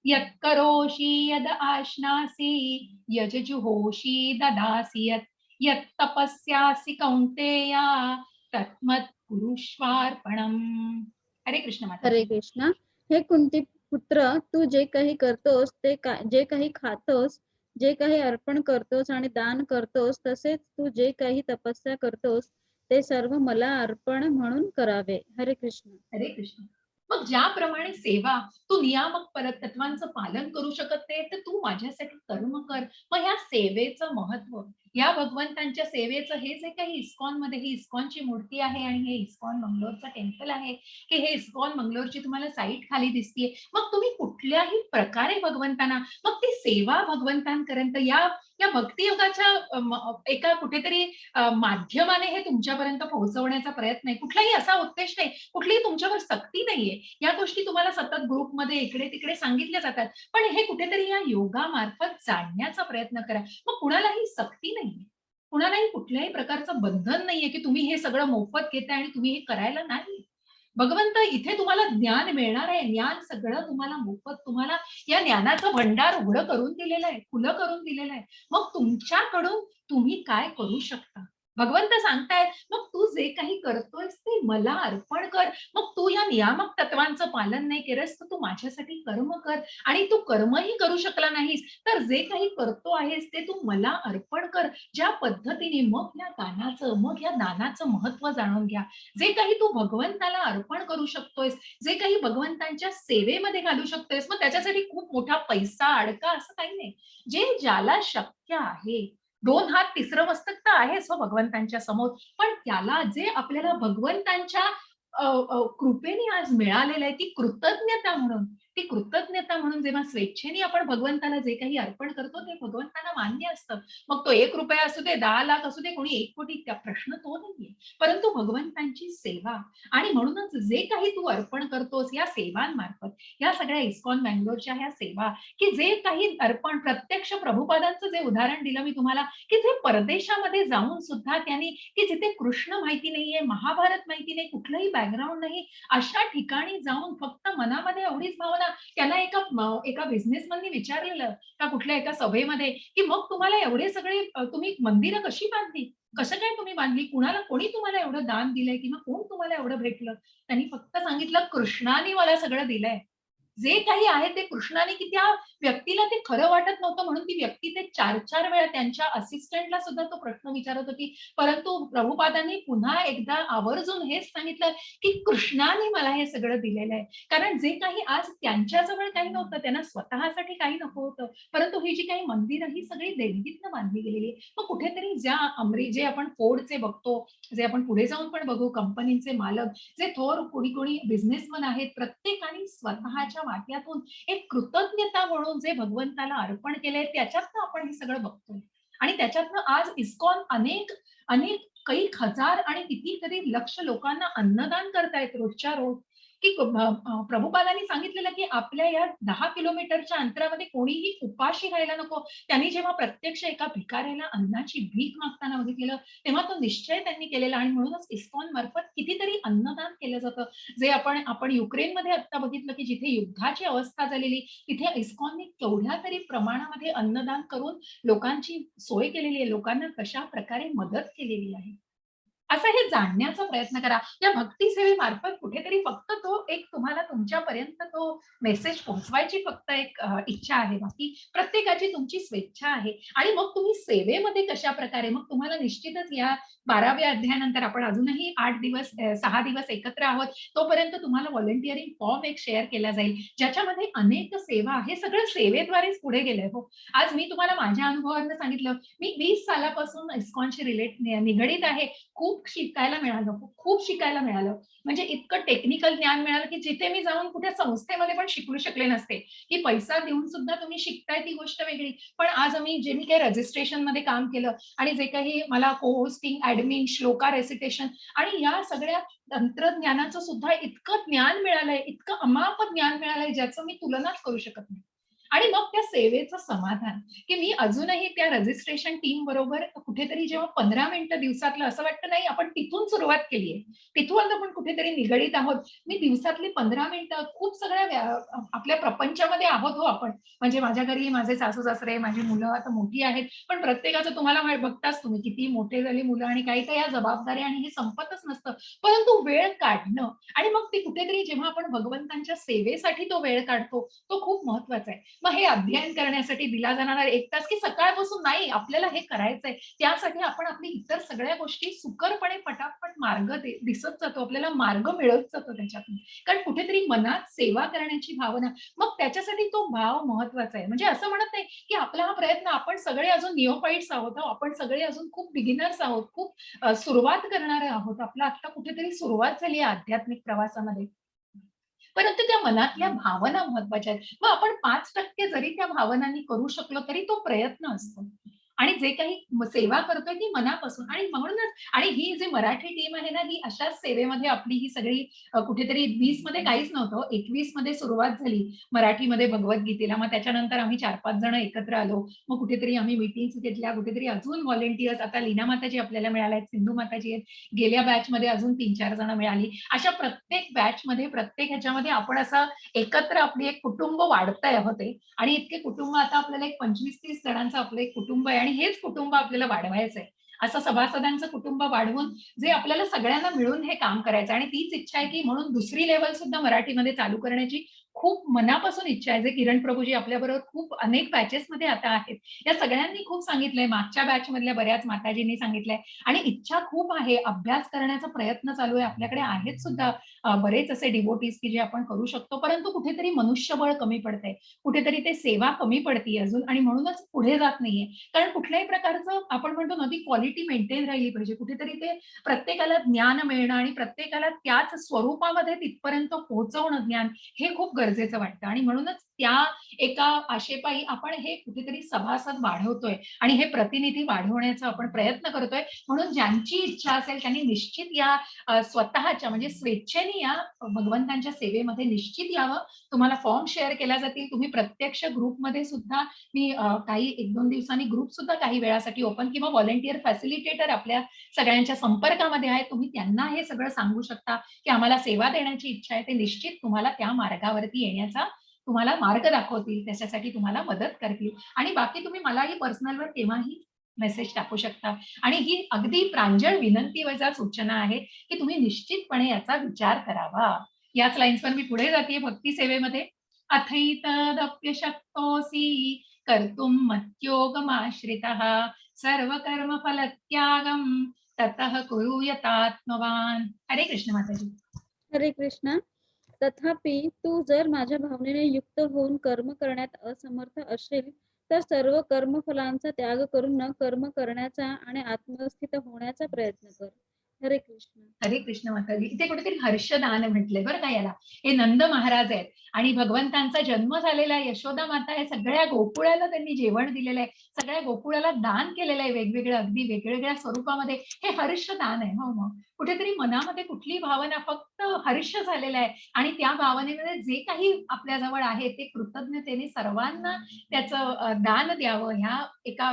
यत्करोषि यद आश्नासि यजजुहोषि ददासि यत् यत्तपस्यासि कौन्तेया तत्मत् कुरुष्वार्पणम्. हरे कृष्ण हरे माताजी. कृष्ण. हे कुंती पुत्र, तू जे काही करतोस जे काही खातोस, जे काही अर्पण करतोस आणि दान करतोस, तसेच तू जे काही तपस्या करतोस ते सर्व मला अर्पण म्हणून करावे. हरे कृष्ण. हरे कृष्ण. मग ज्याप्रमाणे सेवा तू नियामक परत तत्वांचं पालन करू शकत नाही, तर तू माझ्यासाठी कर्म कर. मग ह्या सेवेचं महत्व, या भगवंतांच्या सेवेचं, हे जे काही इस्कॉन मध्ये, ही इस्कॉनची मूर्ती आहे आणि हे इस्कॉन मंगलोरचं टेम्पल आहे, की हे इस्कॉन मंगलोरची तुम्हाला साईट खाली दिसतीये. मग तुम्ही कुठल्याही प्रकारे भगवंतांना, मग ती सेवा भगवंतांपर्यंत, या या भक्तियोगाच्या एका कुठेतरी माध्यमाने हे तुमच्यापर्यंत पोहोचवण्याचा प्रयत्न आहे. कुठलाही असा उद्देश नाही, कुठलीही तुमच्यावर सक्ती नाहीये. या गोष्टी तुम्हाला सतत ग्रुपमध्ये इकडे तिकडे सांगितल्या जातात, पण हे कुठेतरी या योगामार्फत जाणण्याचा प्रयत्न करा. मग कुणालाही सक्ती नाहीये, कुणालाही कुठल्याही प्रकारचं बंधन नाहीये, की तुम्ही हे सगळं मोफत घेताय आणि तुम्ही हे करायला नाही. भगवंत इथे तुम्हाला ज्ञान मिळणार आहे, ज्ञान सगळं तुम्हाला मोफत, तुम्हाला या ज्ञानाचं भंडार उघडं करून दिलेलं आहे, खुलं करून दिलेलं आहे. मग तुमच्याकडून तुम्ही काय करू शकता? भगवंत सांगतायत, मग तू जे काही करतोयस ते मला अर्पण कर. मग तू या नियामक तत्वांचं पालन नाही केलंस, तर तू माझ्यासाठी कर्म कर. आणि तू कर्मही करू शकला नाहीस, तर जे काही करतो आहेस ते तू मला अर्पण कर. ज्या पद्धतीने, मग या दानाचं, मग या दानाचं महत्व जाणून घ्या. जे काही तू भगवंताला अर्पण करू शकतोयस, जे काही भगवंतांच्या सेवेमध्ये घालू शकतोयस, मग त्याच्यासाठी खूप मोठा पैसा अडका असं काही नाही. जे ज्याला शक्य आहे, 2 हात तिसरं मस्तक तर आहेच हो भगवंतांच्या समोर, पण त्याला जे आपल्याला भगवंतांच्या कृपेने आज मिळालेलं आहे, ती कृतज्ञता म्हणून ती कृतज्ञता म्हणून जेव्हा स्वेच्छेने आपण भगवंताला जे काही अर्पण करतो ते भगवंताला मान्य असतं. मग तो ₹1 असू दे, 10,00,000 असू दे, कोणी 1,00,00,000 त्या प्रश्न तो नाहीये. परंतु भगवंतांची सेवा आणि म्हणूनच जे काही तू अर्पण करतोस या सेवांमार्फत, या सगळ्या इस्कॉन बंगलोरच्या ह्या सेवा, की जे काही अर्पण प्रत्यक्ष प्रभुपादांचं जे उदाहरण दिलं मी तुम्हाला, की जे परदेशामध्ये जाऊन सुद्धा त्यांनी, की जिथे कृष्ण माहिती नाहीये, महाभारत माहिती नाही, कुठलंही बॅकग्राऊंड नाही, अशा ठिकाणी जाऊन फक्त मनामध्ये एवढीच भावना. त्याला एका बिझनेसमननी विचारलेलं का कुठल्या एका सभेमध्ये, की मग तुम्हाला एवढे सगळे तुम्ही मंदिरं कशी बांधली? कसं काय तुम्ही बांधली? कोणी तुम्हाला एवढं दान दिलंय किंवा कोण तुम्हाला एवढं भेटलं? त्यांनी फक्त सांगितलं, "कृष्णाने मला सगळं दिलंय." जे काही आहे ते कृष्णाने, की त्या व्यक्तीला ते खरं वाटत नव्हतं म्हणून ती व्यक्ती ते 4-4 वेळा त्यांच्या असिस्टंटला सुद्धा तो प्रश्न विचारत होती. परंतु प्रभुपादांनी पुन्हा एकदा आवर्जून हेच सांगितलं, की कृष्णाने मला हे सगळं दिलेलं आहे. कारण जे काही आज त्यांच्याजवळ काही नव्हतं, त्यांना स्वतःसाठी काही नको होतं. परंतु ही जी काही मंदिरं ही सगळी देणगीतनं बांधली गेलेली आहे. मग कुठेतरी जे आपण Fordचे बघतो, जे आपण पुढे जाऊन पण बघू कंपनीचे मालक, जे थोर कोणी-कोणी बिझनेसमन आहेत, प्रत्येकाने स्वतःच्या वाट्यातून एक कृतज्ञता म्हणून जे भगवंताला अर्पण केलंय त्याच्यातनं आपण हे सगळं बघतोय. आणि त्याच्यातनं आज इस्कॉन अनेक अनेक कैक हजार आणि कितीतरी लक्ष लोकांना अन्नदान करतायत रोजच्या रोज. की प्रभुपादांनी सांगितलेलं की आपल्या या 10 किलोमीटरच्या अंतरामध्ये कोणीही उपाशी राहायला नको. त्यांनी जेव्हा प्रत्यक्ष एका भिकाऱ्याला अन्नाची भीक मागताना बघितलेलं, तेव्हा तो निश्चय त्यांनी केलेला आणि म्हणूनच इस्कॉन मार्फत कितीतरी अन्नदान केलं जातं. जे आपण आपण युक्रेनमध्ये आता बघितलं, की जिथे युद्धाची अवस्था झालेली, तिथे इस्कॉनने केवढ्या तरी प्रमाणामध्ये अन्नदान करून लोकांची सोय केलेली आहे. लोकांना कशाप्रकारे मदत केलेली आहे. असं हे जाणण्याचा प्रयत्न करा. या भक्ती सेवेमार्फत कुठेतरी फक्त तो एक तुम्हाला तुमच्यापर्यंत तो मेसेज पोहोचवायची फक्त एक इच्छा आहे. बाकी प्रत्येकाची तुमची स्वेच्छा आहे. आणि मग तुम्ही सेवेमध्ये कशाप्रकारे मग तुम्हाला निश्चितच या 12व्या अध्यायानंतर आपण अजूनही 8 दिवस 6 दिवस एकत्र आहोत. तोपर्यंत तुम्हाला व्हॉलंटिअरिंग फॉर्म एक शेअर केला जाईल. ज्याच्यामध्ये अनेक सेवा हे सगळं सेवेद्वारेच पुढे गेलंय हो. आज मी तुम्हाला माझ्या अनुभवावरून सांगितलं. मी 20 सालापासून इस्कॉनशी निगडीत आहे. खूप शिकायला मिळालं, खूप शिकायला मिळालं. म्हणजे इतकं टेक्निकल ज्ञान मिळालं, की जिथे मी जाऊन कुठे संस्थेमध्ये पण शिकू शकले नसते, की पैसा देऊन सुद्धा तुम्ही शिकताय ती गोष्ट वेगळी. पण आज जे मी काही रजिस्ट्रेशनमध्ये काम केलं आणि जे काही मला को-होस्टिंग, ॲडमिन, श्लोका रेसिटेशन आणि या सगळ्या तंत्रज्ञानाचं सुद्धा इतकं ज्ञान मिळालंय, इतकं अमाप ज्ञान मिळालंय, ज्याचं मी तुलनाच करू शकत नाही. आणि मग त्या सेवेचं समाधान, की मी अजूनही त्या रजिस्ट्रेशन टीम बरोबर कुठेतरी जेव्हा 15 मिनिटं दिवसातलं असं वाटतं नाही आपण तिथून सुरुवात केली आहे. तिथून आपण कुठेतरी निगडीत आहोत. मी दिवसातली 15 मिनिटं खूप सगळ्या आपल्या प्रपंचामध्ये आहोत हो आपण. म्हणजे माझ्या घरी माझे सासू-सासरे, माझी मुलं आता मोठी आहेत. पण प्रत्येकाचं तुम्हाला बघताच तुम्ही किती मोठे झाली मुलं आणि काही-काही या जबाबदाऱ्या आणि हे संपतच नसतं. परंतु वेळ काढणं आणि मग ते कुठेतरी जेव्हा आपण भगवंतांच्या सेवेसाठी तो वेळ काढतो, तो खूप महत्वाचा आहे. मग हे अध्ययन करण्यासाठी दिला जाणारा 1 तास, की सकाळपासून नाही आपल्याला हे करायचंय. त्यासाठी आपण आपली इतर सगळ्या गोष्टी सुकरपणे पटापट मार्ग दिसत जातो. आपल्याला मार्ग मिळत जातो त्याच्यातून. कारण कुठेतरी मनात सेवा करण्याची भावना, मग त्याच्यासाठी तो भाव महत्वाचा आहे. म्हणजे असं म्हणत नाही, की आपला हा प्रयत्न आपण सगळे अजून निओफाइट्स आहोत. आपण सगळे अजून खूप बिगिनर्स आहोत. खूप सुरुवात करणारे आहोत. आपलं आता कुठेतरी सुरुवात झाली आहे आध्यात्मिक प्रवासामध्ये. परंतु त्या मनातल्या भावना महत्वाच्या आहेत. मग आपण 5% जरी त्या भावनांनी करू शकलो तरी तो प्रयत्न असतो. आणि जे काही सेवा करतोय ती मनापासून आणि म्हणूनच आणि ही जी मराठी टीम आहे ना, ही अशाच सेवेमध्ये आपली ही सगळी कुठेतरी 20 मध्ये काहीच नव्हतं. 21 मध्ये सुरुवात झाली मराठीमध्ये भगवद्गीतेला. मग त्याच्यानंतर आम्ही 4-5 जण एकत्र आलो. मग कुठेतरी आम्ही मीटिंग्स घेतल्या. कुठेतरी अजून व्हॉलंटिअर्स आता लीना माताजी आपल्याला मिळाल्या आहेत, सिंधू माताजी आहेत. गेल्या बॅचमध्ये अजून 3-4 जण मिळाली. अशा प्रत्येक बॅचमध्ये प्रत्येक ह्याच्यामध्ये आपण असं एकत्र आपली एक कुटुंब वाढतंय हो ते. आणि इतके कुटुंब आता आपल्याला एक 25-30 जणांचं आपलं एक कुटुंब आहे आणि हेच कुटुंब आपल्याला वाढवायचंय. असं सभासदांचं कुटुंब वाढवून जे आपल्याला सगळ्यांना मिळून हे काम करायचं आणि तीच इच्छा आहे, की म्हणून दुसरी लेव्हल सुद्धा मराठीमध्ये चालू करण्याची खूप मनापासून इच्छा आहे. जे किरण प्रभूजी आपल्याबरोबर खूप अनेक बॅचेसमध्ये आता आहेत. या सगळ्यांनी खूप सांगितलंय. मागच्या बॅचमधल्या बऱ्याच माताजींनी सांगितलंय आणि इच्छा खूप आहे. अभ्यास करण्याचा प्रयत्न चालू आहे. आपल्याकडे आहेत सुद्धा बरेच असे डिव्होटीज, की जे आपण करू शकतो. परंतु कुठेतरी मनुष्यबळ कमी पडतंय. कुठेतरी ते सेवा कमी पडतीये अजून आणि म्हणूनच पुढे जात नाहीये. कारण कुठल्याही प्रकारचं आपण म्हणतो ना, ती क्वालिटी मेंटेन राहिली पाहिजे. कुठेतरी ते प्रत्येकाला ज्ञान मिळणं आणि प्रत्येकाला त्याच स्वरूपामध्ये तिथपर्यंत पोहोचवणं ज्ञान हे खूप गरजेचं वाटतं आणि म्हणूनच त्या एका आशेपायी आपण हे कुठेतरी सभासद वाढवतोय आणि हे प्रतिनिधी वाढवण्याचा आपण प्रयत्न करतोय. म्हणून ज्यांची इच्छा असेल त्यांनी निश्चित या स्वतःच्या म्हणजे स्वेच्छेने या भगवंतांच्या सेवेमध्ये निश्चित यावं. तुम्हाला फॉर्म शेअर केला जातील. तुम्ही प्रत्यक्ष ग्रुपमध्ये सुद्धा मी काही 1-2 दिवसांनी ग्रुप सुद्धा काही वेळासाठी ओपन किंवा व्हॉलंटियर फॅसिलिटेटर आपल्या सगळ्यांच्या संपर्कामध्ये आहेत. तुम्ही त्यांना हे सगळं सांगू शकता, की आम्हाला सेवा देण्याची इच्छा आहे. ते निश्चित तुम्हाला त्या मार्गावरती येण्याचा तुम्हाला मार्ग दाखवतील. त्याच्यासाठी तुम्हाला मदत करतील आणि बाकी तुम्ही मलाही पर्सनलवर केव्हाही मेसेज टाकू शकता आणि ही अगदी प्रांजळ विनंती वजा सूचना आहे, की तुम्ही निश्चितपणे याचा विचार करावा. याच लाईन्सवर मी पुढे जाते भक्ती सेवेमध्ये. अथैतदप्यशक्तोऽसि कर्तुं मत्योगमाश्रितः सर्वकर्मफलत्यागं ततः कुरु यतात्मवान्. हरे कृष्ण माताजी. हरे कृष्ण. तथापि तू जर माझ्या भावनेने युक्त होऊन कर्म करण्यात असमर्थ असेल तर सर्व कर्मफलांचा त्याग करून न कर्म करण्याचा आणि आत्मस्थित होण्याचा प्रयत्न कर. हरे कृष्ण. हरे कृष्ण माताजी. इथे कुठेतरी हर्षदान म्हटलंय बरं का याला. हे नंद महाराज आहेत आणि भगवंतांचा जन्म झालेला आहे. यशोदा माता आहे. सगळ्या गोकुळाला त्यांनी जेवण दिलेलं आहे. सगळ्या गोकुळाला दान केलेलं आहे वेगवेगळ्या अगदी वेगवेगळ्या स्वरूपामध्ये. हे हर्षदान आहे. हो मग कुठेतरी मनामध्ये कुठली भावना फक्त हर्ष झालेला आहे आणि त्या भावनेमध्ये जे काही आपल्या जवळ आहे ते कृतज्ञतेने सर्वांना त्याचं दान द्यावं ह्या एका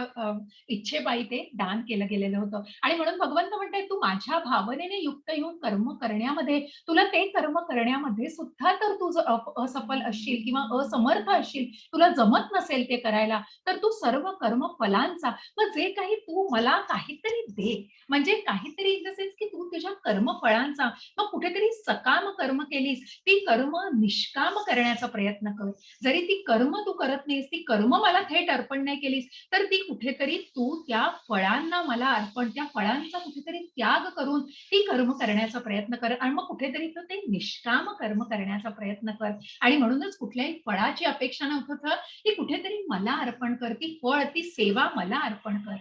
इच्छेपायी ते दान केलं गेलेलं होतं आणि म्हणून भगवंत म्हणताय तू माझ्या भावनेने युक्त येऊन कर्म करण्यामध्ये तुला ते कर्म करण्यामध्ये सुद्धा तर तू जर असफल असशील किंवा असमर्थ असशील, तुला जमत नसेल ते करायला, तर तू सर्व कर्म फलांचा मग जे काही तू मला काहीतरी दे, म्हणजे काहीतरी इन द सेन्स की तू तुझ्या कर्मफळांचा मग कुठेतरी सकाम कर्म केलीस, ती कर्म निष्काम करण्याचा प्रयत्न कर. जरी ती कर्म तू करत नाहीस, ती कर्म मला थेट अर्पण नाही केलीस, तर ती कुठेतरी तू त्या फळांना मला अर्पण, त्या फळांचा कुठेतरी त्याग करून ती कर्म करण्याचा प्रयत्न कर आणि मग कुठेतरी तू ते निष्काम कर्म करण्याचा प्रयत्न कर आणि म्हणूनच कुठल्याही फळाची अपेक्षा न ठेवता ती कुठेतरी मला अर्पण कर, ती फळ, ती सेवा मला अर्पण कर.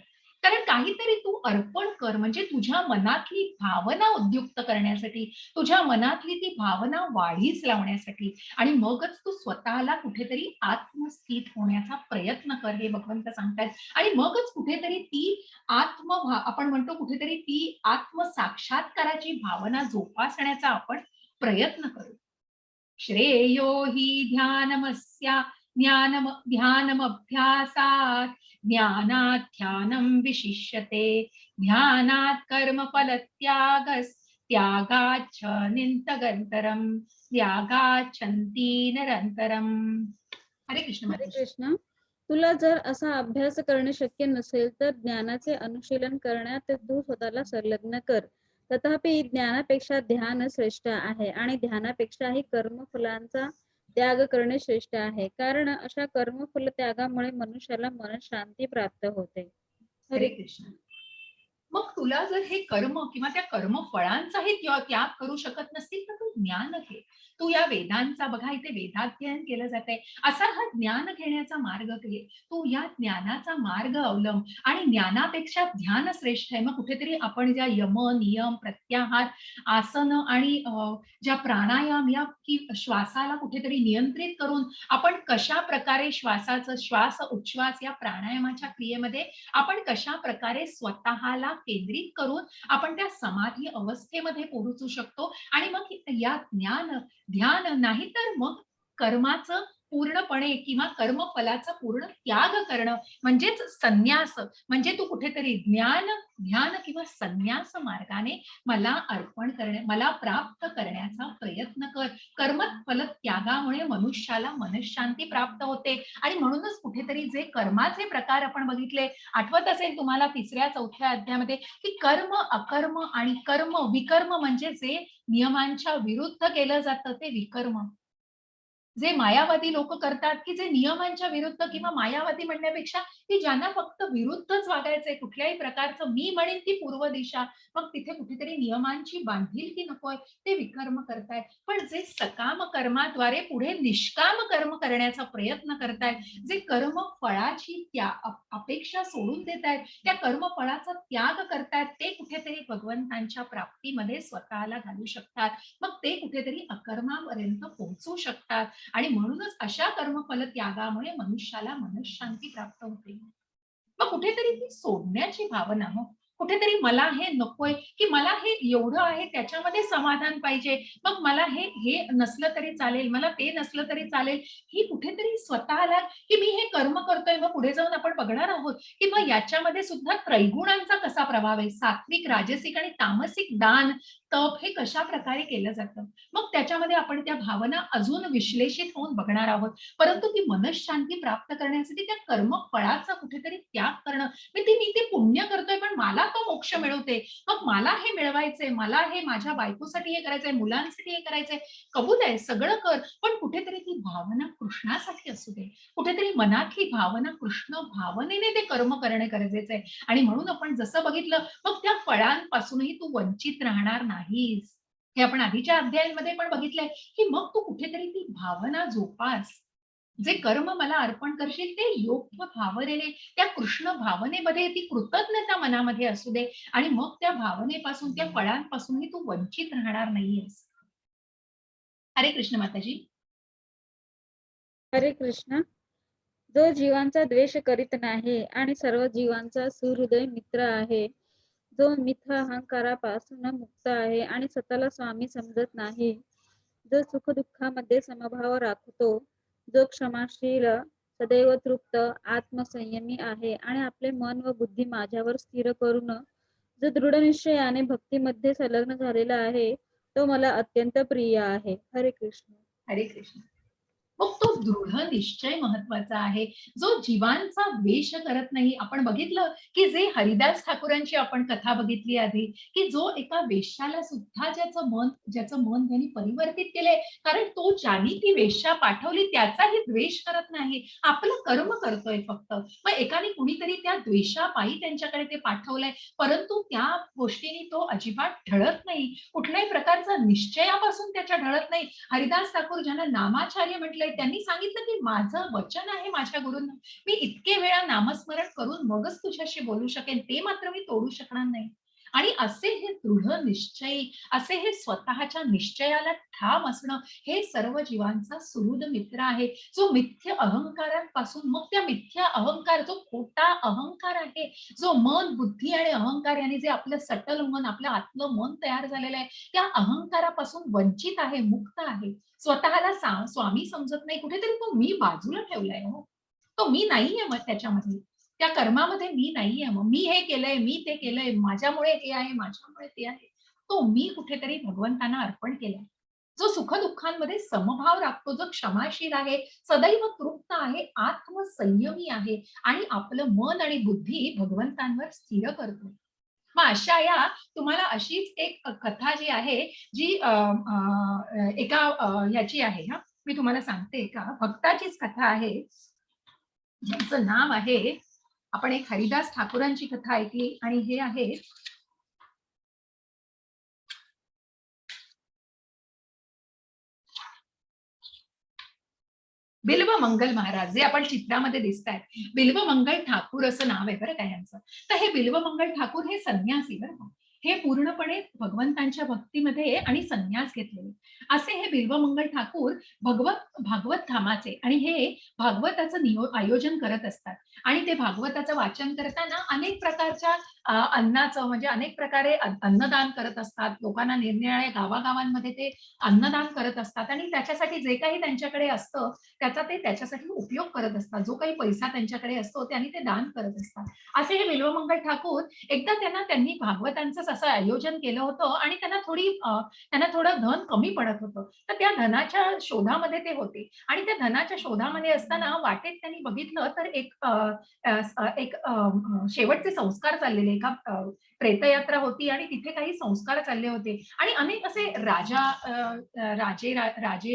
कारण काहीतरी तू अर्पण कर म्हणजे तुझ्या मनातली भावना उद्युक्त करण्यासाठी, तुझ्या मनातली ती भावना वाढीस लावण्यासाठी आणि मगच तू स्वतःला कुठेतरी आत्मस्थित होण्याचा प्रयत्न कर हे भगवंत सांगतात आणि मगच कुठेतरी ती आपण म्हणतो कुठेतरी ती आत्मसाक्षात्काराची भावना जोपासण्याचा आपण प्रयत्न करू. श्रेयो हि ध्यानमभ्यासात ज्ञानात ध्यानं विशिष्यते ध्यानात कर्मफलत्यागस् त्यागाच्छ निन्तगन्तरं त्यागाच्छन्ति निरन्तरम्. हरे कृष्ण हरे माताजी. कृष्ण. तुला जर असा अभ्यास करणे शक्य नसेल तर ज्ञानाचे अनुशीलन करण्यात तू स्वतःला संलग्न कर. तथापि ज्ञानापेक्षा ध्यान श्रेष्ठ आहे आणि ध्यानापेक्षाही कर्मफलांचा त्याग करणे श्रेष्ठ आहे, कारण अशा कर्मफल त्यागामुळे मनुष्याला मनशांती प्राप्त होते. हरे हरे कृष्ण. मग तुला जर हे कर्म किंवा त्या कर्मफळांचाही त्याग करू शकत नसतील तर तू ज्ञान घे. तू या वेदांचा बघा इथे वेदाध्ययन केलं जातंय असा हा ज्ञान घेण्याचा मार्ग घे. तू या ज्ञानाचा मार्ग अवलंब आणि ज्ञानापेक्षा ध्यान श्रेष्ठ आहे. मग कुठेतरी आपण ज्या यम नियम प्रत्याहार आसन आणि ज्या प्राणायाम या की श्वासाला कुठेतरी नियंत्रित करून आपण कशा प्रकारे श्वासाचं श्वास उच्छ्वास या प्राणायामाच्या क्रियेमध्ये आपण कशा प्रकारे स्वतःला केंद्रित करून आपण त्या समाधी अवस्थेमध्ये पोहोचू शकतो आणि मग या ध्यान नाही तर मग कर्माचं पूर्णपणे किंवा कर्मफलाचा पूर्ण त्याग करणं म्हणजेच संन्यास. म्हणजे तू कुठेतरी ध्यान किंवा संन्यास मार्गाने मला अर्पण मला प्राप्त करण्याचा प्रयत्न कर. कर्मफल त्यागामुळे मनुष्याला मनःशांती प्राप्त होते आणि म्हणूनच कुठेतरी जे कर्माचे प्रकार आपण बघितले, आठवत असेल तुम्हाला 3-4 अध्यायामध्ये की कर्म अकर्म आणि कर्म विकर्म म्हणजे जे नियमांच्या विरुद्ध केलं जातं ते विकर्म. जे मायावादी लोक करतात की जे नियमांच्या विरुद्ध किंवा मायावादी म्हणण्यापेक्षा की ज्यांना फक्त विरुद्धच वागायचंय कुठल्याही प्रकारचं मी म्हणेन ती पूर्व दिशा, मग तिथे कुठेतरी नियमांची बांधिलकी नकोय ते विकर्म करतायत. पण जे सकाम कर्माद्वारे पुढे निष्काम कर्म करण्याचा प्रयत्न करतायत, जे कर्म फळाची त्या अपेक्षा सोडून देत आहेत, त्या कर्म फळाचा त्याग करतायत, ते कुठेतरी भगवंतांच्या प्राप्तीमध्ये स्वतःला घालू शकतात. मग ते कुठेतरी अकर्मापर्यंत पोहोचू शकतात आणि म्हणूनच अशा कर्मफल त्यागामुळे मनुष्याला मनःशांती प्राप्त होते. मग कुठेतरी ती सोडण्याची भावना, कुठेतरी मला हे नकोय, की मला हे एवढं आहे त्याच्यामध्ये समाधान पाहिजे, मग मला हे हे नसलं तरी चालेल, मला ते नसलं तरी चालेल, ही कुठेतरी स्वतःला, की मी हे कर्म करतोय. मग पुढे जाऊन आपण बघणार आहोत की मग याच्यामध्ये सुद्धा त्रैगुणांचा कसा प्रभाव आहे, सात्विक, राजसिक आणि तामसिक दान, तप हे कशा प्रकारे केलं जातं. मग त्याच्यामध्ये आपण त्या भावना अजून विश्लेषित होऊन बघणार आहोत. परंतु ती मनःशांती प्राप्त करण्यासाठी त्या कर्मफळाचा कुठेतरी त्याग करणं, मी ते पुण्य करतोय पण मला तो मोक्ष मिळवते, मग मला हे मिळवायचंय, मला हे माझ्या बायकोसाठी हे करायचंय, मुलांसाठी हे करायचंय, कबूल आहे सगळं कर, पण कुठेतरी ती भावना कृष्णासाठी असू दे, कुठेतरी मनातली भावना कृष्ण भावनेने ते कर्म करणे गरजेचं आहे. आणि म्हणून आपण जसं बघितलं, मग त्या फळांपासूनही तू वंचित राहणार नाहीस. हे आपण आधीच्या अध्यायांमध्ये पण बघितलंय, की मग तू कुठेतरी ती भावना जोपास, जे कर्म मला अर्पण करशील ते योग्य भावनेने, त्या कृष्ण भावनेमध्ये ती कृतज्ञता मनामध्ये असू दे, आणि मग त्या भावनेपासून, त्या फळांपासूनही तू वंचित राहणार नाहीयेस. हरे कृष्ण माताजी. हरे कृष्ण. जो जीवांचा द्वेष करीत नाही आणि सर्व जीवांचा सुहृदय मित्र आहे, जो मिथ्या अहंकारापासून मुक्त आहे आणि स्वतःला स्वामी समजत नाही, जो सुख दुःखामध्ये समभाव राखतो, जो क्षमाशील, सदैव तृप्त, आत्मसंयमी आहे आणि आपले मन व बुद्धी माझ्यावर स्थिर करून जो दृढ निश्चयाने भक्तीमध्ये संलग्न झालेला आहे, तो मला अत्यंत प्रिय आहे. हरे कृष्ण. हरे कृष्ण. मग तो दृढ निश्चय महत्वाचा आहे, जो जीवांचा द्वेष करत नाही. आपण बघितलं की जे हरिदास ठाकूरांची आपण कथा बघितली आधी, की जो एका वेश्याला सुद्धा ज्याचं मन त्यांनी परिवर्तित केलंय, कारण तो ज्याने ती वेश्या पाठवली त्याचाही द्वेष करत नाही, आपलं कर्म करतोय फक्त. मग एकाने कुणीतरी त्या द्वेषापायी त्यांच्याकडे ते पाठवलंय, परंतु त्या गोष्टीने तो अजिबात ढळत नाही, कुठल्याही प्रकारचा निश्चयापासून त्याच्या ढळत नाही. हरिदास ठाकूर ज्यांना नामाचार्य म्हटलंय, त्यांनी सांगितलं की माझं वचन आहे माझ्या गुरूंना, मी इतके वेळा नामस्मरण करून मगच तुझ्याशी बोलू शकेन, ते मात्र मी तोडू शकणार नाही. आणि असे हे दृढ निश्चयी, असे हे स्वतःच्या निश्चयाला ठाम असणं, हे सर्व जीवांचा सुहृद मित्र आहे, जो मिथ्य अहंकारांपासून, मग त्या मिथ्या अहंकार, जो खोटा अहंकार आहे, जो मन, बुद्धी आणि अहंकार यांनी जे आपलं सटल मन, आपलं आतलं मन तयार झालेलं आहे, त्या अहंकारापासून वंचित आहे, मुक्त आहे, स्वतःला स्वामी समजत नाही, कुठेतरी तो मी बाजूला ठेवलाय. हो, तो मी नाहीये मग त्याच्यामध्ये, त्या कर्मामध्ये मी नाहीये. मग मी हे केलंय, मी ते केलंय, माझ्यामुळे हे आहे, माझ्यामुळे ते आहे, तो मी कुठेतरी भगवंतांना अर्पण केलाय. जो सुखदुःखांमध्ये समभाव राखतो, जो क्षमाशील आहे, सदैव तृप्त आहे, आत्मसंयमी आहे आणि आपलं मन आणि बुद्धी भगवंतांवर स्थिर करतो. मग अशा या, तुम्हाला अशीच एक कथा जी आहे, जी एका याची आहे, हा मी तुम्हाला सांगते, एका भक्ताचीच कथा आहे, ज्यांचं नाव आहे, आपण एक हरिदास ठाकूरांची कथा ऐकली, आणि हे आहे बिल्व मंगल महाराज, जे आपण चित्रामध्ये दिसत आहेत. बिल्व मंगल ठाकूर असं नाव आहे बरं का यांचं. तर हे बिल्व मंगल ठाकूर हे संन्यासी बरं का, हे पूर्णपणे भगवंतांच्या भक्तीमध्ये आणि संन्यास घेतलेले असे हे बिल्व मंगल ठाकूर भागवत धामाचे, आणि हे भागवताचं आयोजन करत असतात. आणि ते भागवताचं वाचन करताना अनेक प्रकारच्या अन्नाचं, म्हणजे अनेक प्रकारे अन्नदान करत असतात लोकांना, निरनिराळ्या गावागावांमध्ये ते अन्नदान करत असतात, आणि त्याच्यासाठी जे काही त्यांच्याकडे असतं त्याचा ते त्याच्यासाठी उपयोग करत असतात. जो काही पैसा त्यांच्याकडे असतो त्यांनी ते दान करत असतात. असे हे बिल्वमंगल ठाकूर, एकदा त्यांनी भागवतांचंच असं आयोजन केलं होतं, आणि त्यांना थोडं धन कमी पडत होतं. तर त्या धनाच्या शोधामध्ये ते होते, आणि त्या धनाच्या शोधामध्ये असताना वाटेत त्यांनी बघितलं तर एक शेवटचे संस्कार चाललेले, एका प्रेतयात्रा होती, आणि तिथे काही संस्कार चालले होते, आणि अनेक असे राजे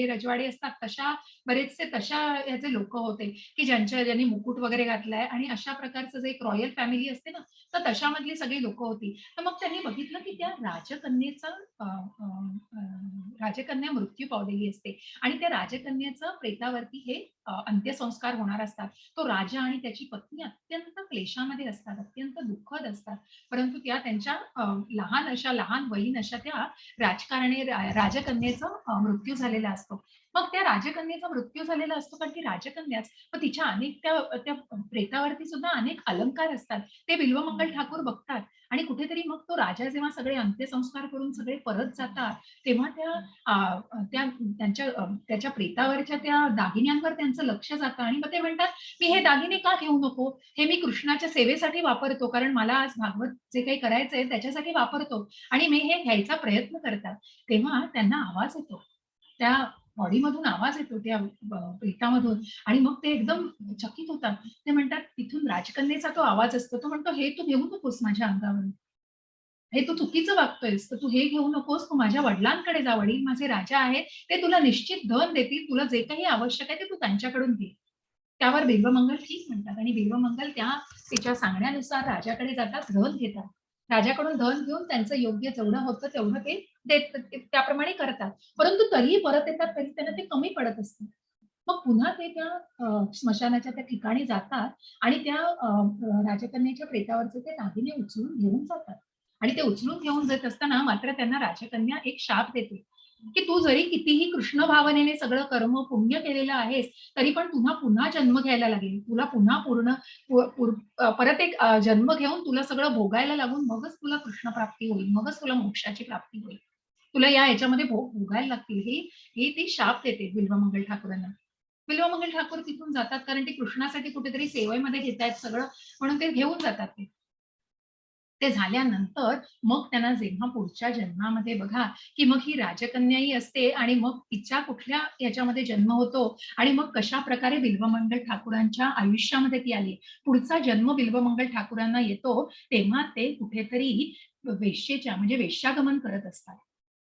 रजवाडे असतात तशा, बरेचसे तशा याचे लोक होते, की ज्यांनी मुकुट वगैरे घातलाय, आणि अशा प्रकारचं जे एक रॉयल फॅमिली असते ना, तर तशामधली सगळी लोक होती. तर मग त्यांनी बघितलं की त्या राजकन्या मृत्यू पावलेली असते, आणि त्या राजकन्याचं प्रेतावरती हे अंत्यसंस्कार होणार असतात. तो राजा आणि त्याची पत्नी अत्यंत क्लेशामध्ये असतात, अत्यंत दुःखद असतात, परंतु त्या त्यांच्या लहान वयीन अशा त्या राजकन्येचा मृत्यू झालेला असतो. मग त्या राजकन्येचा मृत्यू झालेला असतो, कारण ती राजकन्याच. मग तिच्या अनेक त्या त्या प्रेतावरती सुद्धा अनेक अलंकार असतात. ते बिल्वमंगल ठाकूर बघतात आणि कुठेतरी मग तो राजा जेव्हा सगळे अंत्यसंस्कार करून सगळे परत जातात, तेव्हा त्याच्या प्रेतावरच्या त्या दागिन्यांवर त्यांचं लक्ष जातं आणि मग ते म्हणतात, "मी हे दागिने का घेऊ नको? हे मी कृष्णाच्या सेवेसाठी वापरतो, कारण मला आज भागवत जे काही करायचंय त्याच्यासाठी वापरतो आणि मी हे घ्यायचा प्रयत्न करतात." तेव्हा त्यांना आवाज येतो. त्या बॉडीमधून आवाज येतो त्या प्रेतामधून आणि मग ते एकदम चकित होतात. ते म्हणतात, तिथून राजकन्येचा तो आवाज असतो. तो म्हणतो, "हे तू घेऊ नकोस माझ्या अंगावर. हे तू चुकीचं वागतोयस. तर तू हे घेऊ नकोस. तू माझ्या वडिलांकडे जा. वडील माझे राजा आहेत. ते तुला निश्चित धन देतील. तुला जे काही आवश्यक आहे ते तू त्यांच्याकडून घे." त्यावर बिल्वमंगल ठीक म्हणतात आणि बिल्वमंगल तिच्या सांगण्यानुसार राजाकडे जातात, धन घेतात. राजाकडून धन घेऊन त्यांचं योग्य जेवढं होतं तेवढं ते त्याप्रमाणे करतात. परंतु तरीही परत येतात तरी त्यांना ते कमी पडत असतं. मग पुन्हा ते त्या स्मशानाच्या त्या ठिकाणी जातात आणि त्या राजकन्येच्या प्रेतावरचे ते दागिने उचलून घेऊन जातात. आणि ते उचलून घेऊन जात असताना मात्र त्यांना राजकन्या एक शाप देते, की तू जरी कितीही कृष्ण भावनेने सगळं कर्म पुण्य केलेलं आहेस, तरी पण तुला पुन्हा जन्म घ्यायला लागेल. तुला पुन्हा परत एक जन्म घेऊन तुला सगळं भोगायला लागून मगच तुला कृष्ण प्राप्ती होईल, मगच तुला मोक्षाची प्राप्ती होईल. तुला या ह्याच्यामध्ये भोगायला लागतील. ही ती शाप देते बिल्वमंगल ठाकूरांना. बिल्वमंगल ठाकूर तिथून जातात कारण ते कृष्णासाठी कुठेतरी सेवेमध्ये घेतायत सगळं, म्हणून ते घेऊन जातात ते. ते झाल्यानंतर मग त्यांना जेव्हा पुढच्या जन्मामध्ये बघा, की मग ही राजकन्याही असते आणि मग तिच्या कुठल्या याच्यामध्ये जन्म होतो आणि मग कशा प्रकारे बिल्वमंगल ठाकूरांच्या आयुष्यामध्ये ती आली. पुढचा जन्म बिल्वमंगल ठाकूरांना येतो, तेव्हा ते कुठेतरी वेश्येच्या म्हणजे वेश्यागमन करत असतात.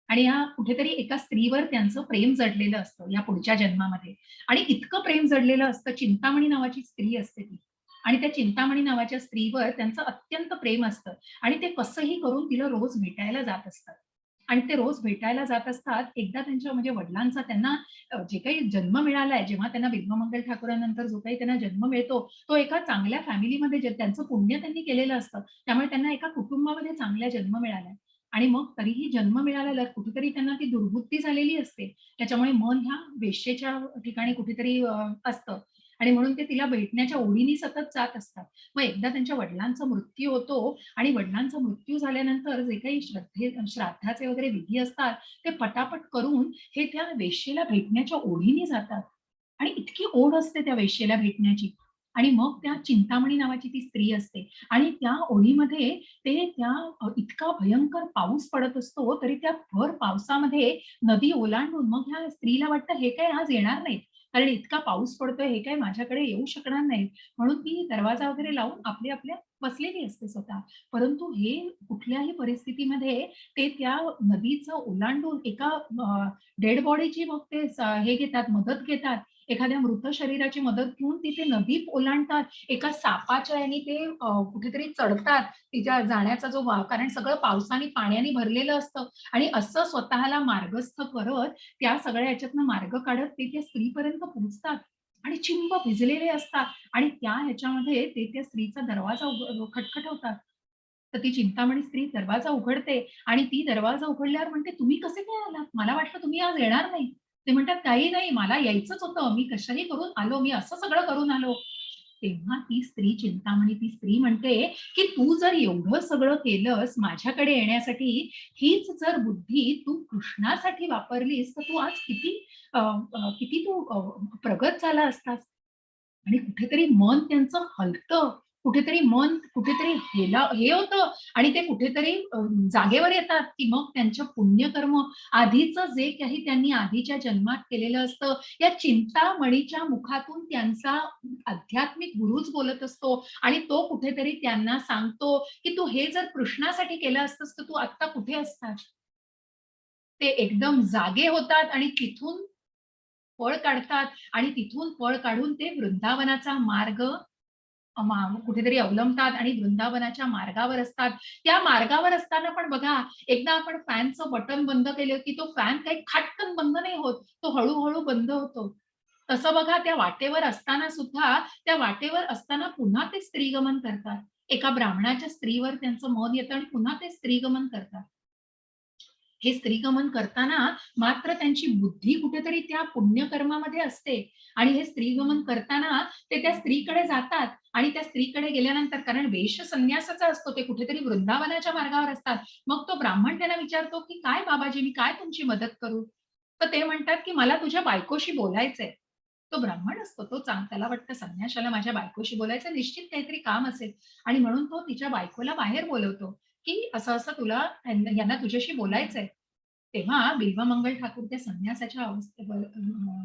आणि या कुठेतरी एका स्त्रीवर त्यांचं प्रेम जडलेलं असतं या पुढच्या जन्मामध्ये. आणि इतकं प्रेम जडलेलं असतं, चिंतामणी नावाची स्त्री असते ती. आणि त्या चिंतामणी नावाच्या स्त्रीवर त्यांचं अत्यंत प्रेम असतं आणि ते कसंही करून तिला रोज भेटायला जात असतात. आणि ते रोज भेटायला जात असतात. एकदा त्यांच्या म्हणजे वडिलांचा त्यांना जे काही जन्म मिळालाय, जेव्हा त्यांना बिल्वमंगल ठाकूरांनंतर जो काही त्यांना जन्म मिळतो, तो एका चांगल्या फॅमिलीमध्ये त्यांचं पुण्य त्यांनी केलेलं असतं. त्यामुळे त्यांना एका कुटुंबामध्ये चांगला जन्म मिळालाय. आणि मग तरीही जन्म मिळालेला कुठेतरी त्यांना ती दुर्बुद्धी झालेली असते. त्याच्यामुळे मन ह्या वेश्येच्या ठिकाणी कुठेतरी असतं आणि म्हणून ते तिला भेटण्याच्या ओढीने सतत जात असतात. मग एकदा त्यांच्या वडिलांचा मृत्यू होतो आणि वडिलांचा मृत्यू झाल्यानंतर जे काही श्राद्धाचे वगैरे विधी असतात, ते पटापट करून हे त्या वेश्येला भेटण्याच्या ओढीने जातात आणि इतकी ओढ असते त्या वेश्येला भेटण्याची. आणि मग त्या चिंतामणी नावाची ती स्त्री असते आणि त्या ओढीमध्ये इतका भयंकर पाऊस पडत असतो, तरी त्या भर पावसामध्ये नदी ओलांडून मग ह्या स्त्रीला वाटतं हे काय आज येणार नाहीत. कारण इतका पाऊस पडतोय, हे काय माझ्याकडे येऊ शकणार नाहीत. म्हणून ती दरवाजा वगैरे लावून आपल्या बसलेली असते स्वतः. परंतु हे कुठल्याही परिस्थितीमध्ये ते त्या नदीचं ओलांडून एका डेड बॉडीची मग ते हे घेतात, मदत घेतात. एखाद्या मृत शरीराची मदत घेऊन ती नदी ओलांडतात. एका सापाच्या ह्यानी ते कुठेतरी चढतात. तिच्या जाण्याचा जो कारण सगळं पावसाने, पाण्याने भरलेलं असतं आणि असं स्वतःला मार्गस्थ करत त्या सगळ्या ह्याच्यातनं मार्ग काढत ते त्या स्त्रीपर्यंत पोहोचतात आणि चिंब भिजलेले असतात आणि त्या ह्याच्यामध्ये ते त्या स्त्रीचा दरवाजा खटखटवतात. तर ती चिंतामणी स्त्री दरवाजा उघडते आणि ती दरवाजा उघडल्यावर म्हणते, "तुम्ही कसे काय आलात? मला वाटलं तुम्ही आज येणार नाही." ते म्हणतात, "काही नाही, मला यायचंच होतं. मी कशाही करून आलो. मी असं सगळं करून आलो." तेव्हा ती स्त्री चिंतामणी ती स्त्री म्हणते, की "तू जर एवढं सगळं केलंस माझ्याकडे येण्यासाठी, हीच जर बुद्धी तू कृष्णासाठी वापरलीस, तर तू आज किती तू प्रगत झाला असतास." आणि कुठेतरी मन त्यांचं हलतं. कुठेतरी मन कुठेतरी हे होतं आणि ते कुठेतरी जागेवर येतात, की मग त्यांच्या पुण्यकर्म आधीचं जे काही त्यांनी आधीच्या जन्मात केलेलं असतं, या चिंतामणीच्या मुखातून त्यांचा आध्यात्मिक गुरुच बोलत असतो आणि तो कुठेतरी त्यांना सांगतो, की "तू हे जर कृष्णासाठी केलं असतंस, तर तू आत्ता कुठे असतास?" ते एकदम जागे होतात आणि तिथून पळ काढतात आणि तिथून पळ काढून ते वृंदावनाचा मार्ग कुठेतरी अवलंबतात आणि वृंदावनाच्या मार्गावर असतात. त्या मार्गावर असताना पण बघा, एकदा आपण फॅनचं बटन बंद केलं, की तो फॅन काही खटकन बंद नाही होत. तो हळू बंद होतो. तसं बघा त्या वाटेवर असताना सुद्धा, त्या वाटेवर असताना पुन्हा ते स्त्रीगमन करतात. एका ब्राह्मणाच्या स्त्रीवर त्यांचं मन येतं आणि पुन्हा ते स्त्रीगमन करतात. हे स्त्रीगमन करताना मात्र त्यांची बुद्धी कुठेतरी त्या पुण्यकर्मामध्ये असते आणि हे स्त्रीगमन करताना ते त्या स्त्रीकडे जातात आणि त्या स्त्रीकडे गेल्यानंतर, कारण वेश संन्यासाचा असतो, ते कुठेतरी वृंदावनाच्या मार्गावर असतात. मग तो ब्राह्मण त्यांना विचारतो की काय बाबाजी, मी काय तुमची मदत करू? तर ते म्हणतात की मला तुझ्या बायकोशी बोलायचंय. तो ब्राह्मण असतो, तो त्याला वाटतं संन्याशाला माझ्या बायकोशी बोलायचं, निश्चित काहीतरी काम असेल आणि म्हणून तो तिच्या बायकोला बाहेर बोलवतो की असं असं तुला यांना तुझ्याशी बोलायचंय. तेव्हा बिल्वमंगल ठाकूर त्या संन्यासाच्या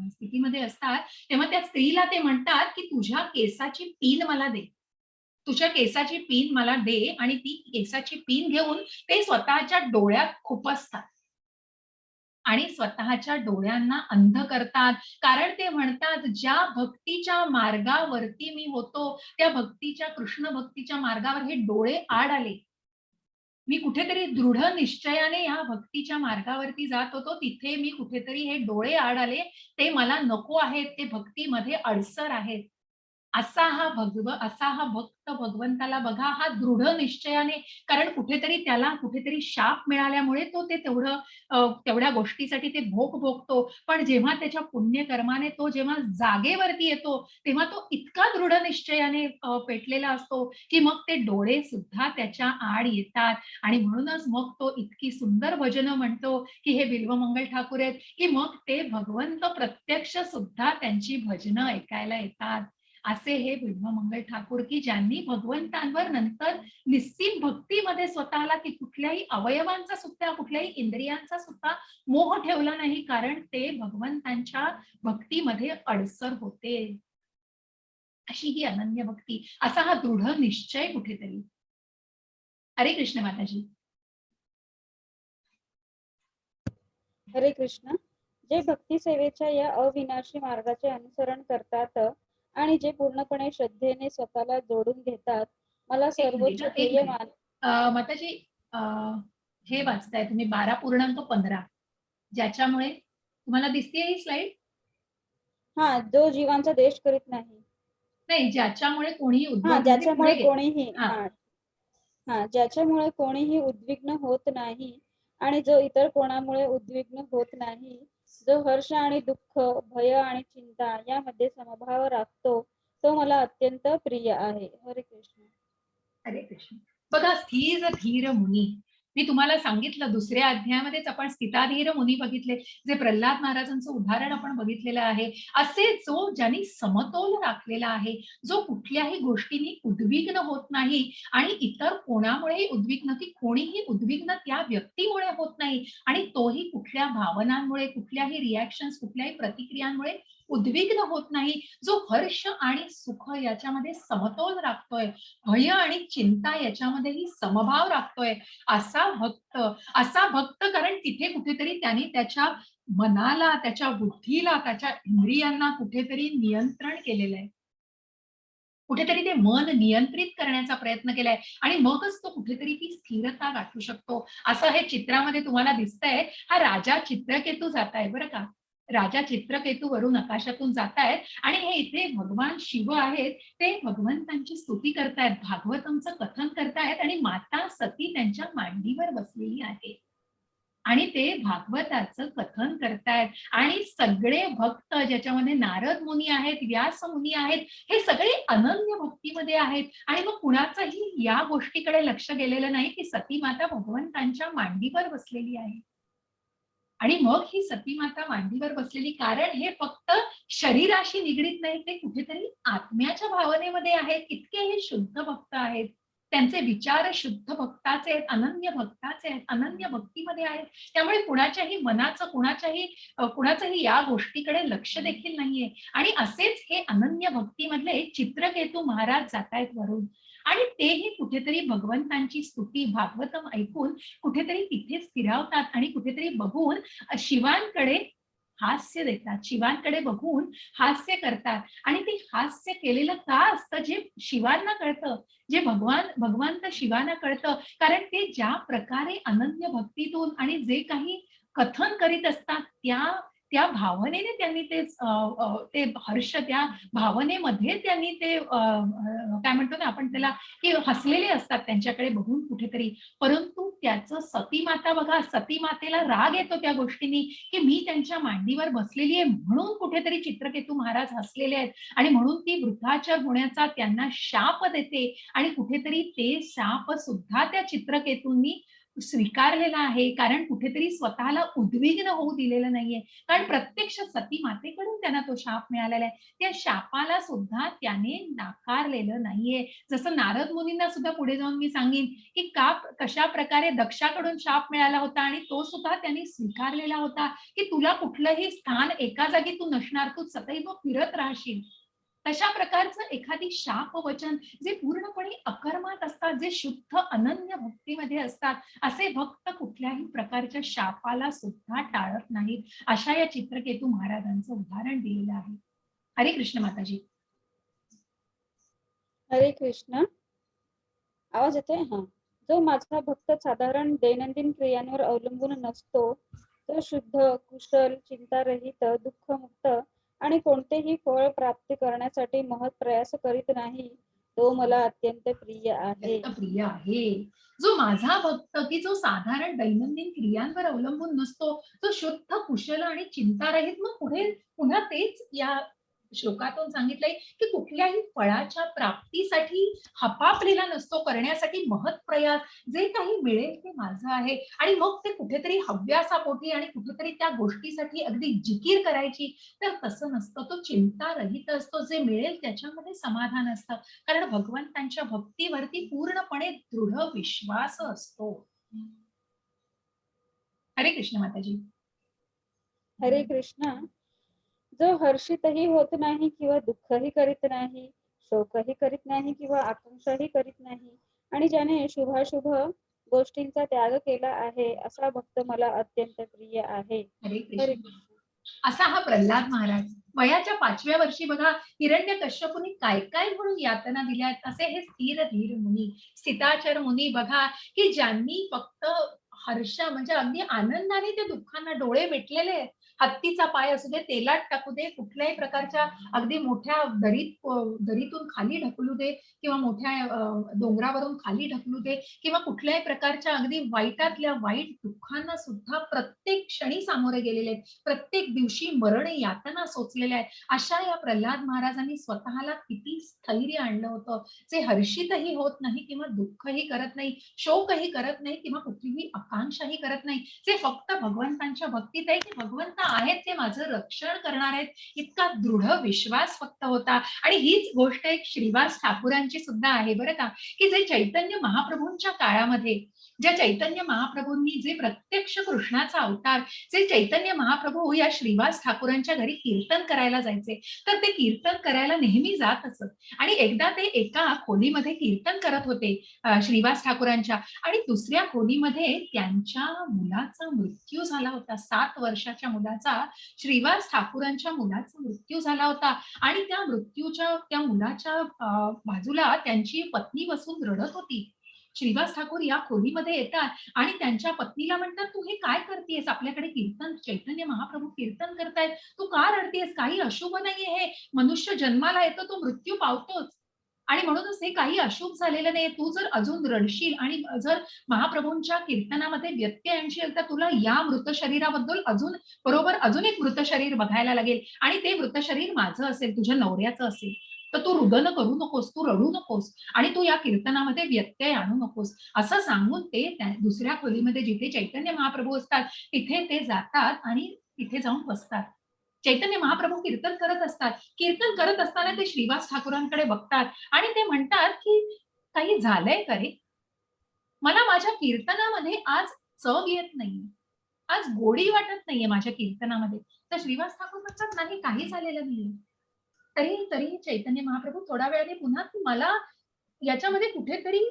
स्थितीमध्ये असतात, तेव्हा त्या स्त्रीला ते म्हणतात की तुझ्या केसाची पीन मला दे. तुझ्या केसाची पीन मला दे आणि ती केसाची पीन घेऊन ते स्वतःच्या डोळ्यात खुपसतात आणि स्वतःच्या डोळ्यांना अंध करतात. कारण ते म्हणतात, ज्या भक्तीच्या मार्गावरती मी होतो, त्या भक्तीच्या कृष्ण भक्तीच्या मार्गावर हे डोळे आड आले. मी कुठेतरी दृढ निश्चयाने या भक्तीच्या मार्गावरती जात होतो, तिथे मी कुठेतरी हे डोळे आड आले. ते मला नको आहेत, ते भक्तीमध्ये अडसर आहेत. असा हा भक्त भगवंताला बघा, हा दृढ निश्चयाने, कारण कुठेतरी त्याला कुठेतरी शाप मिळाल्यामुळे तो ते तेवढ्या गोष्टीसाठी ते भोग भोगतो. पण जेव्हा त्याच्या पुण्यकर्माने तो जेव्हा जागेवरती येतो, तेव्हा तो इतका दृढ निश्चयाने पेटलेला असतो, की मग ते डोळे सुद्धा त्याच्या आड येतात आणि म्हणूनच मग तो इतकी सुंदर भजनं म्हणतो, की हे बिल्वमंगल ठाकूर आहेत, की मग ते भगवंत प्रत्यक्ष सुद्धा त्यांची भजनं ऐकायला येतात. असे हे बिल्वमंगल ठाकूर, की ज्यांनी भगवंतांवर नंतर निस्सीम भक्तीमध्ये स्वतःला, की कुठल्याही अवयवांचा सुद्धा, कुठल्याही इंद्रियांचा सुद्धा मोह ठेवला नाही, कारण ते भगवंतांच्या भक्तीमध्ये अडसर होते. अशी ही अनन्य भक्ती, असा हा दृढ निश्चय कुठेतरी. हरे कृष्ण माताजी. हरे कृष्ण. जे भक्ती सेवेच्या या अविनाशी मार्गाचे अनुसरण करतात आणि जे पूर्णपणे श्रद्धेने स्वतःला जोडून घेतात, मला एक मिनिट सर्वोच्च हं, एक ध्येय मिनिट. माताजी, अ, हे वाचताय तुम्ही 12.15, ज्याच्यामुळे तुम्हाला दिसतीये ही स्लाईड? हा, जो जीवांचा देश करीत नाही. नाही, ज्याच्यामुळे कोणीही हा, उद्भवत नाही, ते ज्याच्यामुळे पुढे घे. कोणीही हां. हा हा ज्याच्यामुळे कोणीही उद्विग्न होत नाही आणि जो इतर कोणामुळे उद्विग्न होत नाही, जो हर्ष आणि दुःख, भय आणि चिंता यामध्ये समभाव राखतो, तो मला अत्यंत प्रिय आहे. हरे कृष्ण. हरे कृष्ण. बघा, स्थिर धीर मुनी, मी तुम्हाला सांगितलं दुसऱ्या अध्यायामध्येच आपण स्थिताधीर मुनी बघितले, जे प्रल्हाद महाराजांचं उदाहरण आपण बघितलेलं आहे. असे जो ज्यांनी समतोल राखलेला आहे, जो कुठल्याही गोष्टींनी उद्विग्न होत नाही आणि इतर कोणामुळेही उद्विग्न, की कोणीही उद्विग्न त्या व्यक्तीमुळे होत नाही आणि तोही कुठल्या भावनांमुळे, कुठल्याही रिएक्शन्स, कुठल्याही प्रतिक्रियांमुळे उद्विग्न होत नाही, जो हर्ष आणि सुख याच्यामध्ये समतोल राखतोय, भय आणि चिंता याच्यामध्येही समभाव राखतोय, असा भक्त, असा भक्त, कारण तिथे कुठेतरी त्याने त्याच्या मनाला, त्याच्या बुद्धीला, त्याच्या इंद्रियांना कुठेतरी नियंत्रण केलेलं आहे. कुठेतरी ते मन नियंत्रित करण्याचा प्रयत्न केलाय आणि मगच तो कुठेतरी ती स्थिरता गाठू शकतो. असं हे चित्रामध्ये तुम्हाला दिसतंय. हा राजा चित्रकेतू जाताय बरं का. राजा चित्रकेतू वरून आकाशातून जातायत आणि हे इथे भगवान शिव आहेत, ते भगवंतांची स्तुती करतायत, भागवतमचं कथन करतायत आणि माता सती त्यांच्या मांडीवर बसलेली आहे. आणि ते भागवताचं कथन करतायत आणि सगळे भक्त, ज्याच्यामध्ये नारद मुनी आहेत, व्यास मुनी आहेत, हे सगळे अनन्य भक्तीमध्ये आहेत आणि मग कुणाचंही या गोष्टीकडे लक्ष गेलेलं नाही, की सती माता भगवंतांच्या मांडीवर बसलेली आहे. आणि मग ही सती माता मांडीवर बसलेली, कारण हे फक्त शरीराशी निगडीत नाही, ते कुठेतरी आत्म्याच्या भावनेमध्ये आहेत. इतके हे शुद्ध भक्त आहेत. त्यांचे विचार शुद्ध भक्ताचे आहेत, अनन्य भक्ताचे आहेत, अनन्य भक्तीमध्ये आहेत. त्यामुळे कुणाच्याही मनाचं, कुणाचंही या गोष्टीकडे लक्ष देखील नाहीये. आणि असेच हे अनन्य भक्तीमधले चित्रकेतू महाराज जातायत वरून आणि तेही कुठेतरी भगवंतांची स्तुती, भागवतम ऐकून कुठेतरी तिथे स्थिरावतात आणि कुठेतरी बघून शिवांकडे हास्य देतात, शिवांकडे बघून हास्य करतात आणि ते हास्य केलेलं का असतं, जे शिवांना कळतं, जे भगवंत शिवांना कळतं, कारण ते ज्या प्रकारे अनन्य भक्तीतून आणि जे काही कथन करीत असतात, त्या भावनेने त्यांनी ते हर्ष, त्या भावनेमध्ये त्यांनी ते काय म्हणतो ना आपण त्याला, की हसलेले असतात त्यांच्याकडे बघून कुठेतरी. परंतु त्याचं सती माता बघा, सती मातेला राग येतो त्या गोष्टींनी, की मी त्यांच्या मांडीवर बसलेली आहे म्हणून कुठेतरी चित्रकेतू महाराज हसलेले आहेत आणि म्हणून ती वृद्धाचर होण्याचा त्यांना शाप देते आणि कुठेतरी ते शाप सुद्धा त्या चित्रकेतूंनी स्वीकारलेला आहे. कारण कुठेतरी स्वतःला उद्विग्न होऊ दिलेलं नाहीये. कारण प्रत्यक्ष सती मातेकडून त्यांना तो शाप मिळालेला आहे. त्या शापाला सुद्धा त्याने नाकारलेलं नाहीये. जसं नारद मुनींना सुद्धा पुढे जाऊन मी सांगेन, की कशा प्रकारे दक्षाकडून शाप मिळाला होता आणि तो सुद्धा त्यांनी स्वीकारलेला होता, की तुला कुठलंही स्थान एका जागी तू नसणार, तू सदैव फिरत राहशील. तशा प्रकारचं एखादी शाप वचन जे पूर्णपणे अकर्मात असतात, जे शुद्ध अनन्य भक्तीमध्ये असतात, असे भक्त कुठल्याही प्रकारच्या शापाला सुद्धा टाळत नाहीत. अशा या चित्रकेतू महाराजांचं उदाहरण दिलेलं आहे. हरे कृष्ण माताजी. हरे कृष्ण. आवाज येतोय? हा. जो माझा भक्त साधारण दैनंदिन क्रियांवर अवलंबून नसतो, तो शुद्ध, कुशल, चिंतारहित, दुःखमुक्त आणि कोणतेही फळ प्राप्ती करण्यासाठी महत् प्रयास करीत नाही, तो मला अत्यंत प्रिय आहे. अत्यंत प्रिय आहे. जो माझा भक्त, की जो साधारण दैनंदिन क्रियांवर अवलंबून नसतो, तो शुद्ध, कुशल आणि चिंतारहित. मग पुढे पुन्हा तेच या श्लोकातून सांगितलंय, की कुठल्याही फळाच्या प्राप्तीसाठी हपापलेला नसतो, करण्यासाठी महत् प्रयास. जे काही मिळेल ते माझं आहे आणि मग ते कुठेतरी हव्यासापोटी आणि कुठेतरी त्या गोष्टीसाठी अगदी जिकीर करायची, तर तसं नसतं. तो चिंतारहित असतो. जे मिळेल त्याच्यामध्ये समाधान असतं. कारण भगवंतांच्या भक्तीवरती पूर्णपणे दृढ विश्वास असतो. हरे कृष्ण माताजी. हरे कृष्ण. जो हर्षितही होत नाही किंवा दुःखही करीत नाही, शोकही करीत नाही किंवा आकांक्षाही करीत नाही आणि ज्याने शुभाशुभ गोष्टींचा त्याग केला आहे, असा भक्त मला अत्यंत प्रिय आहे. हरे हरे कृष्ण. असा हा प्रल्हाद महाराज. वयाच्या 5व्या वर्षी बघा, हिरण्यकश्यपूने काय काय म्हणून यातना दिल्यात. असे हे स्थिर धीर मुनी, स्थिताचर मुनी बघा, की ज्यांनी फक्त हर्ष म्हणजे अगदी आनंदाने त्या दुःखांना डोळे मिटलेले आहेत. हत्तीचा पाय असू दे, तेलात टाकू दे, कुठल्याही प्रकारच्या अगदी मोठ्या दरीतून खाली ढकलू दे किंवा मोठ्या डोंगरावरून खाली ढकलू दे किंवा कुठल्याही प्रकारच्या अगदी वाईटातल्या वाईट दुःखांना सुद्धा प्रत्येक क्षणी सामोरे गेलेले आहेत. प्रत्येक दिवशी मरण यातना सोचलेल्या आहेत. अशा या प्रल्हाद महाराजांनी स्वतःला किती स्थैर्य आणलं होतं. जे हर्षितही होत नाही किंवा दुःखही करत नाही, शोकही करत नाही किंवा कुठलीही आकांक्षाही करत नाही. जे फक्त भगवंतांच्या भक्तीत आहे, की भगवंत आहेत ते माझं रक्षण करणार आहेत, इतका दृढ विश्वास फक्त होता. आणि हीच गोष्ट एक श्रीवास ठाकूरांची सुद्धा आहे बरं का, की जे चैतन्य महाप्रभूंच्या काळामध्ये, ज्या चैतन्य महाप्रभूंनी जे प्रत्यक्ष कृष्णाचा अवतार, जे चैतन्य महाप्रभू या श्रीवास ठाकूरांच्या घरी कीर्तन करायला जायचे, तर ते कीर्तन करायला नेहमी जात असत. आणि एकदा ते एका खोलीमध्ये कीर्तन करत होते श्रीवास ठाकूरांच्या, आणि दुसऱ्या खोलीमध्ये त्यांच्या मुलाचा मृत्यू झाला होता. 7 वर्षाच्या मुलाचा, श्रीवास ठाकूरांच्या मुलाचा मृत्यू झाला होता. आणि त्या मुलाच्या बाजूला त्यांची पत्नी बसून रडत होती. श्रीवास ठाकूर या खोलीमध्ये येतात आणि त्यांच्या पत्नीला म्हणतात, तू हे काय करतेस? आपल्याकडे कीर्तन, चैतन्य महाप्रभू कीर्तन करतायत, तू का रडतेस? काही अशुभ नाहीये हे. मनुष्य जन्माला येतो तो मृत्यू पावतोच आणि म्हणूनच हे काही अशुभ झालेलं नाही. तू जर अजून रडशील आणि जर महाप्रभूंच्या कीर्तनामध्ये व्यत्यय आणशील, तर तुला या मृत शरीराबद्दल अजून एक मृत शरीर बघायला लागेल आणि ते मृत शरीर माझं असेल, तुझ्या नवऱ्याचं असेल. तर तू रुदन करू नकोस, तू रडू नकोस आणि तू या कीर्तनामध्ये व्यत्यय आणू नकोस, असं सांगून ते दुसऱ्या खोलीमध्ये जिथे चैतन्य महाप्रभू असतात तिथे ते जातात आणि तिथे जाऊन बसतात. चैतन्य महाप्रभू कीर्तन करत असतात. कीर्तन करत असताना ते श्रीवास ठाकूरांकडे बघतात आणि ते म्हणतात, की काही झालंय का रे? मला माझ्या कीर्तनामध्ये आज चव येत नाहीये. आज गोडी वाटत नाहीये माझ्या कीर्तनामध्ये. तर श्रीवास ठाकूर म्हणतात, नाही काही झालेलं नाहीये. तरी चैतन्य महाप्रभू थोड्या वेळाने पुन्हा, की मला याच्यामध्ये कुठेतरी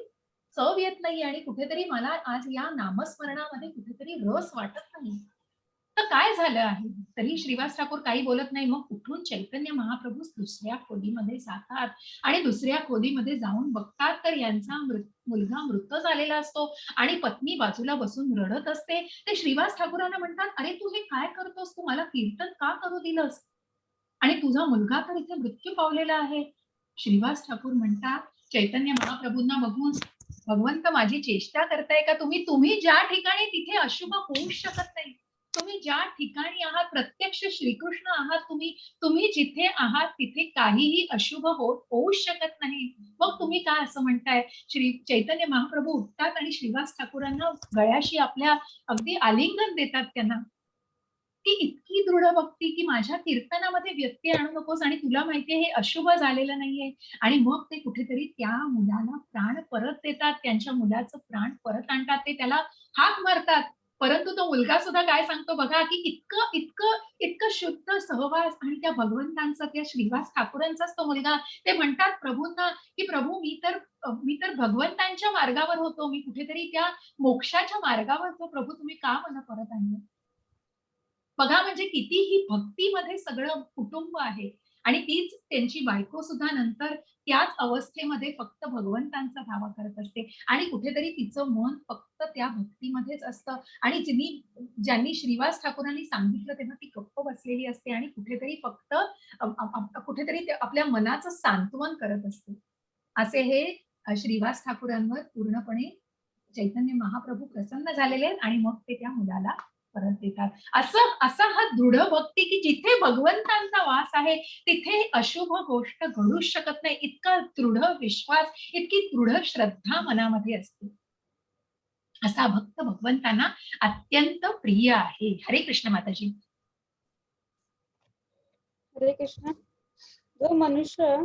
चव येत नाहीये आणि कुठेतरी मला आज या नामस्मरणामध्ये कुठेतरी रस वाटत नाही. तर काय झालं आहे? तरी श्रीवास ठाकूर काही बोलत नाही. मग उठून चैतन्य महाप्रभू दुसऱ्या खोलीमध्ये जातात आणि दुसऱ्या खोलीमध्ये जाऊन बघतात तर यांचा मुलगा मृत झालेला असतो आणि पत्नी बाजूला बसून रडत असते. ते श्रीवास ठाकूरांना म्हणतात, "अरे तू हे काय करतोस? तू मला कीर्तन का करू दिलंस? आणि तुझा मुलगा तर इथे मृत्यू पावलेला आहे." श्रीवास ठाकूर म्हणतात चैतन्य महाप्रभूंना बघून, "भगवंत माझी चेष्टा करताय का तुम्ही? तुम्ही ज्या ठिकाणी तिथे अशुभ होऊच शकत नाही. तुम्ही ज्या ठिकाणी आहात प्रत्यक्ष श्रीकृष्ण आहात तुम्ही. तुम्ही जिथे आहात तिथे काहीही अशुभ होऊच शकत नाही. मग तुम्ही काय असं म्हणताय?" श्री चैतन्य महाप्रभू उठतात आणि श्रीवास ठाकूरांना गळ्याशी आपल्या अगदी आलिंगन देतात त्यांना. की इतकी दृढ भक्ती की माझ्या कीर्तनामध्ये व्यत्यय आणू नकोस आणि तुला माहितीये हे अशुभ झालेलं नाहीये. आणि मग ते कुठेतरी त्या मुलाला प्राण परत देतात. त्यांच्या मुलाचं प्राण परत आणतात. ते त्याला हाक मारतात. परंतु तो मुलगा सुद्धा काय सांगतो बघा, की इतकं इतकं इतकं शुद्ध सहवास आणि त्या भगवंतांचा त्या श्रीवास ठाकूरांचाच तो मुलगा. ते म्हणतात प्रभूंना, की "प्रभू मी तर भगवंतांच्या मार्गावर होतो. मी कुठेतरी त्या मोक्षाच्या मार्गावर होतो. प्रभू तुम्ही का मला परत आणलं?" बघा म्हणजे कितीही भक्तीमध्ये सगळं कुटुंब आहे आणि तीच त्यांची बायको सुद्धा नंतर त्याच अवस्थेमध्ये फक्त भगवंतांचा धावा करत असते आणि कुठेतरी तिचं मन फक्त त्या भक्तीमध्येच असतं आणि ज्यांनी श्रीवास ठाकूरांनी सांगितलं तेव्हा ती गप्प बसलेली असते आणि कुठेतरी फक्त कुठेतरी आपल्या मनाचं सांत्वन करत असते. असे हे श्रीवास ठाकूरांवर पूर्णपणे चैतन्य महाप्रभू प्रसन्न झालेले आहेत आणि मग ते त्या मुलाला परत देतात. असा हा दृढ भक्ती की जिथे भगवंतांचा वास आहे तिथे अशुभ गोष्ट घडूच शकत नाही. इतका दृढ विश्वास, इतकी दृढ श्रद्धा मनामध्ये असते. असा भक्त भगवंतांना अत्यंत प्रिय आहे. हरे कृष्ण माताजी. हरे कृष्ण. जो मनुष्य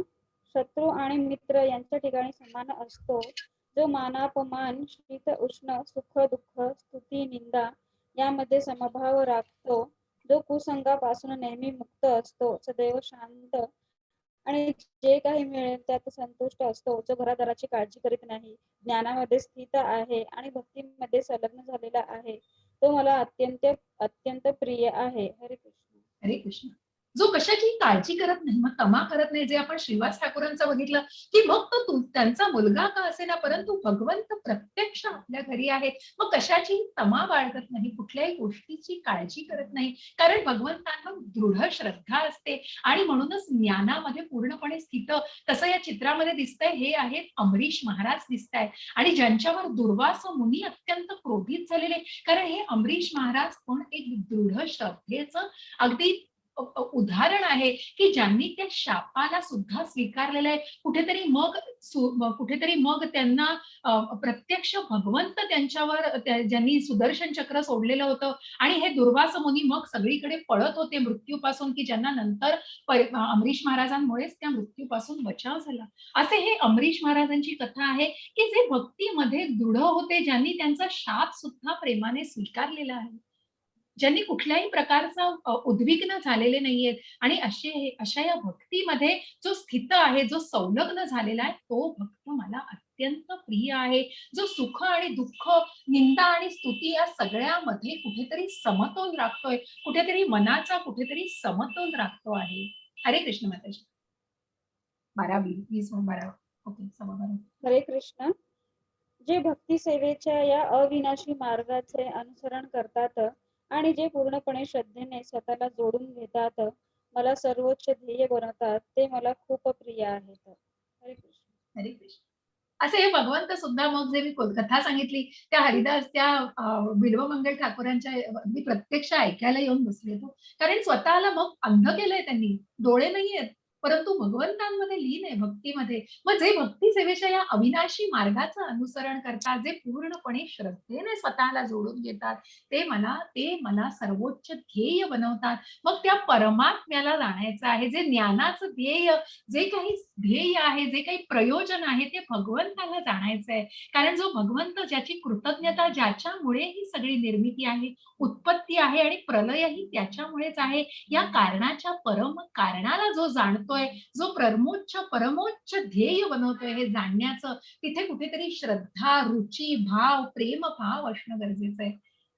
शत्रू आणि मित्र यांच्या ठिकाणी समान असतो, जो मानापमान, शीत उष्ण, सुख दुःख, स्तुती निंदा यामध्ये समभाव राखतो, जो कुसंगापासून नेहमी मुक्त असतो, सदैव शांत आणि जे काही मिळेल त्यात संतुष्ट असतो, जो घरादाराची काळजी करीत नाही, ज्ञानामध्ये स्थित आहे आणि भक्तीमध्ये संलग्न झालेला आहे, तो मला अत्यंत अत्यंत प्रिय आहे. हरे कृष्ण. हरे कृष्ण. जो कशाची काळजी करत नाही, मग तमा करत नाही, जे आपण श्रीवास ठाकूरांचं बघितलं, की मग तो त्यांचा मुलगा का असेना, परंतु भगवंत प्रत्यक्ष आपल्या घरी आहेत. मग कशाची तमा बाळगत नाही, कुठल्याही गोष्टीची काळजी करत नाही. कारण भगवंतांना दृढ श्रद्धा असते आणि म्हणूनच ज्ञानामध्ये पूर्णपणे स्थित. तसं या चित्रामध्ये दिसतंय, हे आहेत अमरीश महाराज दिसतायत आणि ज्यांच्यावर दुर्वास मुनी अत्यंत क्रोधित झालेले. कारण हे अमरीश महाराज पण एक दृढ श्रद्धेचं अगदी उदाहरण आहे की ज्यांनी त्या शापाला सुद्धा स्वीकारलेलं आहे. कुठेतरी मग त्यांना प्रत्यक्ष भगवंत त्यांच्यावर ज्यांनी सुदर्शन चक्र सोडलेलं होतं आणि हे दुर्वास मुनी मग सगळीकडे पळत होते मृत्यूपासून, की ज्यांना नंतर अमरीश महाराजांमुळेच त्या मृत्यूपासून बचाव झाला. असे हे अमरीश महाराजांची कथा आहे की जे भक्तीमध्ये दृढ होते, ज्यांनी त्यांचा शाप सुद्धा प्रेमाने स्वीकारलेला आहे, ज्यांनी कुठल्याही प्रकारचं उद्विग्न झालेले नाहीयेत आणि अशा या भक्तीमध्ये जो स्थित आहे, जो संलग्न झालेला आहे, तो भक्त मला अत्यंत प्रिय आहे. जो सुख आणि दुःख, निंदा आणि स्तुती या सगळ्यामध्ये कुठेतरी समतोल राखतोय, कुठेतरी मनाचा कुठेतरी समतोल राखतो आहे. हरे कृष्ण माताजी. 12:20 12 ओके 12:15. हरे कृष्ण. जे भक्ती सेवेच्या या अविनाशी मार्गाचे अनुसरण करतात आणि जे पूर्णपणे श्रद्धेने स्वतःला जोडून घेतात, मला सर्वोच्च ध्येय बनवतात, ते मला खूप प्रिय आहेत. हरे कृष्ण. हरे कृष्ण. असे हे भगवंत सुद्धा मग जे मी कथा सांगितली त्या हरिदास त्या बिल्वमंगल ठाकूरांच्या अगदी प्रत्यक्ष ऐकायला येऊन बसले तो. कारण स्वतःला मग अंध केलंय त्यांनी. डोळे नाहीयेत, परंतु भगवंतांमध्ये लीन आहे भक्तीमध्ये. मग जे भक्ती सेवेच्या या अविनाशी मार्गाचं अनुसरण करतात, जे पूर्णपणे श्रद्धेने स्वतःला जोडून घेतात, ते मला सर्वोच्च ध्येय बनवतात. मग त्या परमात्म्याला जाण्याचं आहे, जे ज्ञानाचं ध्येय, जे काही ध्येय आहे, जे काही प्रयोजन आहे ते भगवंताला जाणायचं आहे. कारण जो भगवंत ज्याची कृतज्ञता, ज्याच्यामुळे ही सगळी निर्मिती आहे, उत्पत्ती आहे आणि प्रलयही त्याच्यामुळेच आहे. या कारणाच्या परम कारणाला जो जाणतोय, जो परमोच्च ध्येय बनवतोय हे जाणण्याचं, तिथे कुठेतरी श्रद्धा, रुची, भाव, प्रेम भाव असणं गरजेचं आहे.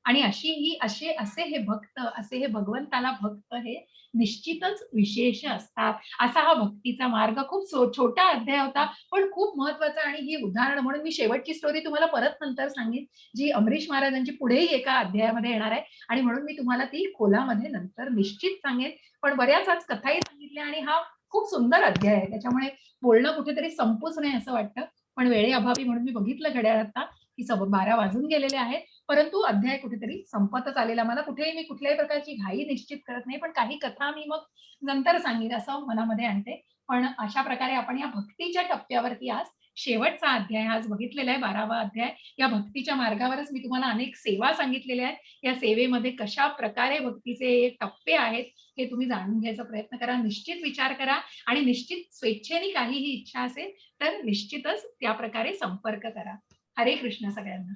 आणि असे हे भक्त, असे हे भगवंताला भक्त हे निश्चितच विशेष असतात. असा हा भक्तीचा मार्ग खूप छोटा अध्याय होता, पण खूप महत्वाचा. आणि ही उदाहरण म्हणून मी शेवटची स्टोरी तुम्हाला परत नंतर सांगेन, जी अमरीश महाराजांची पुढेही एका अध्यायामध्ये येणार आहे, आणि म्हणून मी तुम्हाला ती खोलामध्ये नंतर निश्चित सांगेन. पण बऱ्याच आज कथाही सांगितल्या आणि हा खूप सुंदर अध्याय आहे, त्याच्यामुळे बोलणं कुठेतरी संपूच नये असं वाटतं. पण वेळेअभावी म्हणून मी बघितलं घड्याळात आता की 12 वाजून गेलेले आहेत, परंतु अध्याय कुठेतरी संपतच आलेला. मला कुठेही मी कुठल्याही प्रकारची घाई निश्चित करत नाही, पण काही कथा मी मग नंतर सांगेन असं मनामध्ये आणते. पण अशा प्रकारे आपण या भक्तीच्या टप्प्यावरती आज शेवटचा अध्याय आज बघितलेला आहे, 12वा अध्याय. या भक्तीच्या मार्गावरच मी तुम्हाला अनेक सेवा सांगितलेल्या आहेत. या सेवेमध्ये कशा प्रकारे भक्तीचे टप्पे आहेत हे तुम्ही जाणून घ्यायचा प्रयत्न करा. निश्चित विचार करा आणि निश्चित स्वेच्छेने काहीही इच्छा असेल तर निश्चितच त्या प्रकारे संपर्क करा. हरे कृष्ण सगळ्यांना.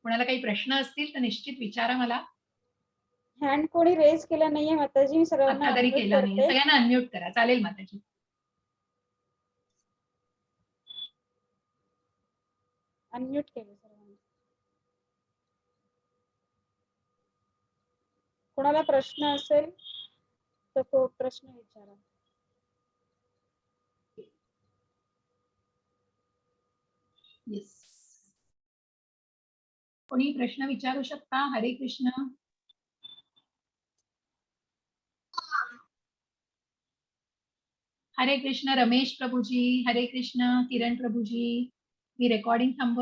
कोणाला काही प्रश्न असतील तर निश्चित विचारा मला. हँड कोणी रेज केला नाहीये माताजी, मी सर्वांना आता तरी अनम्यूट केला नाही. करते. सगळ्यांना अनम्यूट करा. चालेल माताजी. अनम्यूट केले सर्वांना. कोणाला प्रश्न असेल तर तो प्रश्न विचारा. येस. कोणी प्रश्न विचारू शकता. हरे कृष्ण. हरे कृष्ण रमेश प्रभूजी. हरे कृष्ण किरण प्रभूजी. मी रेकॉर्डिंग थांबव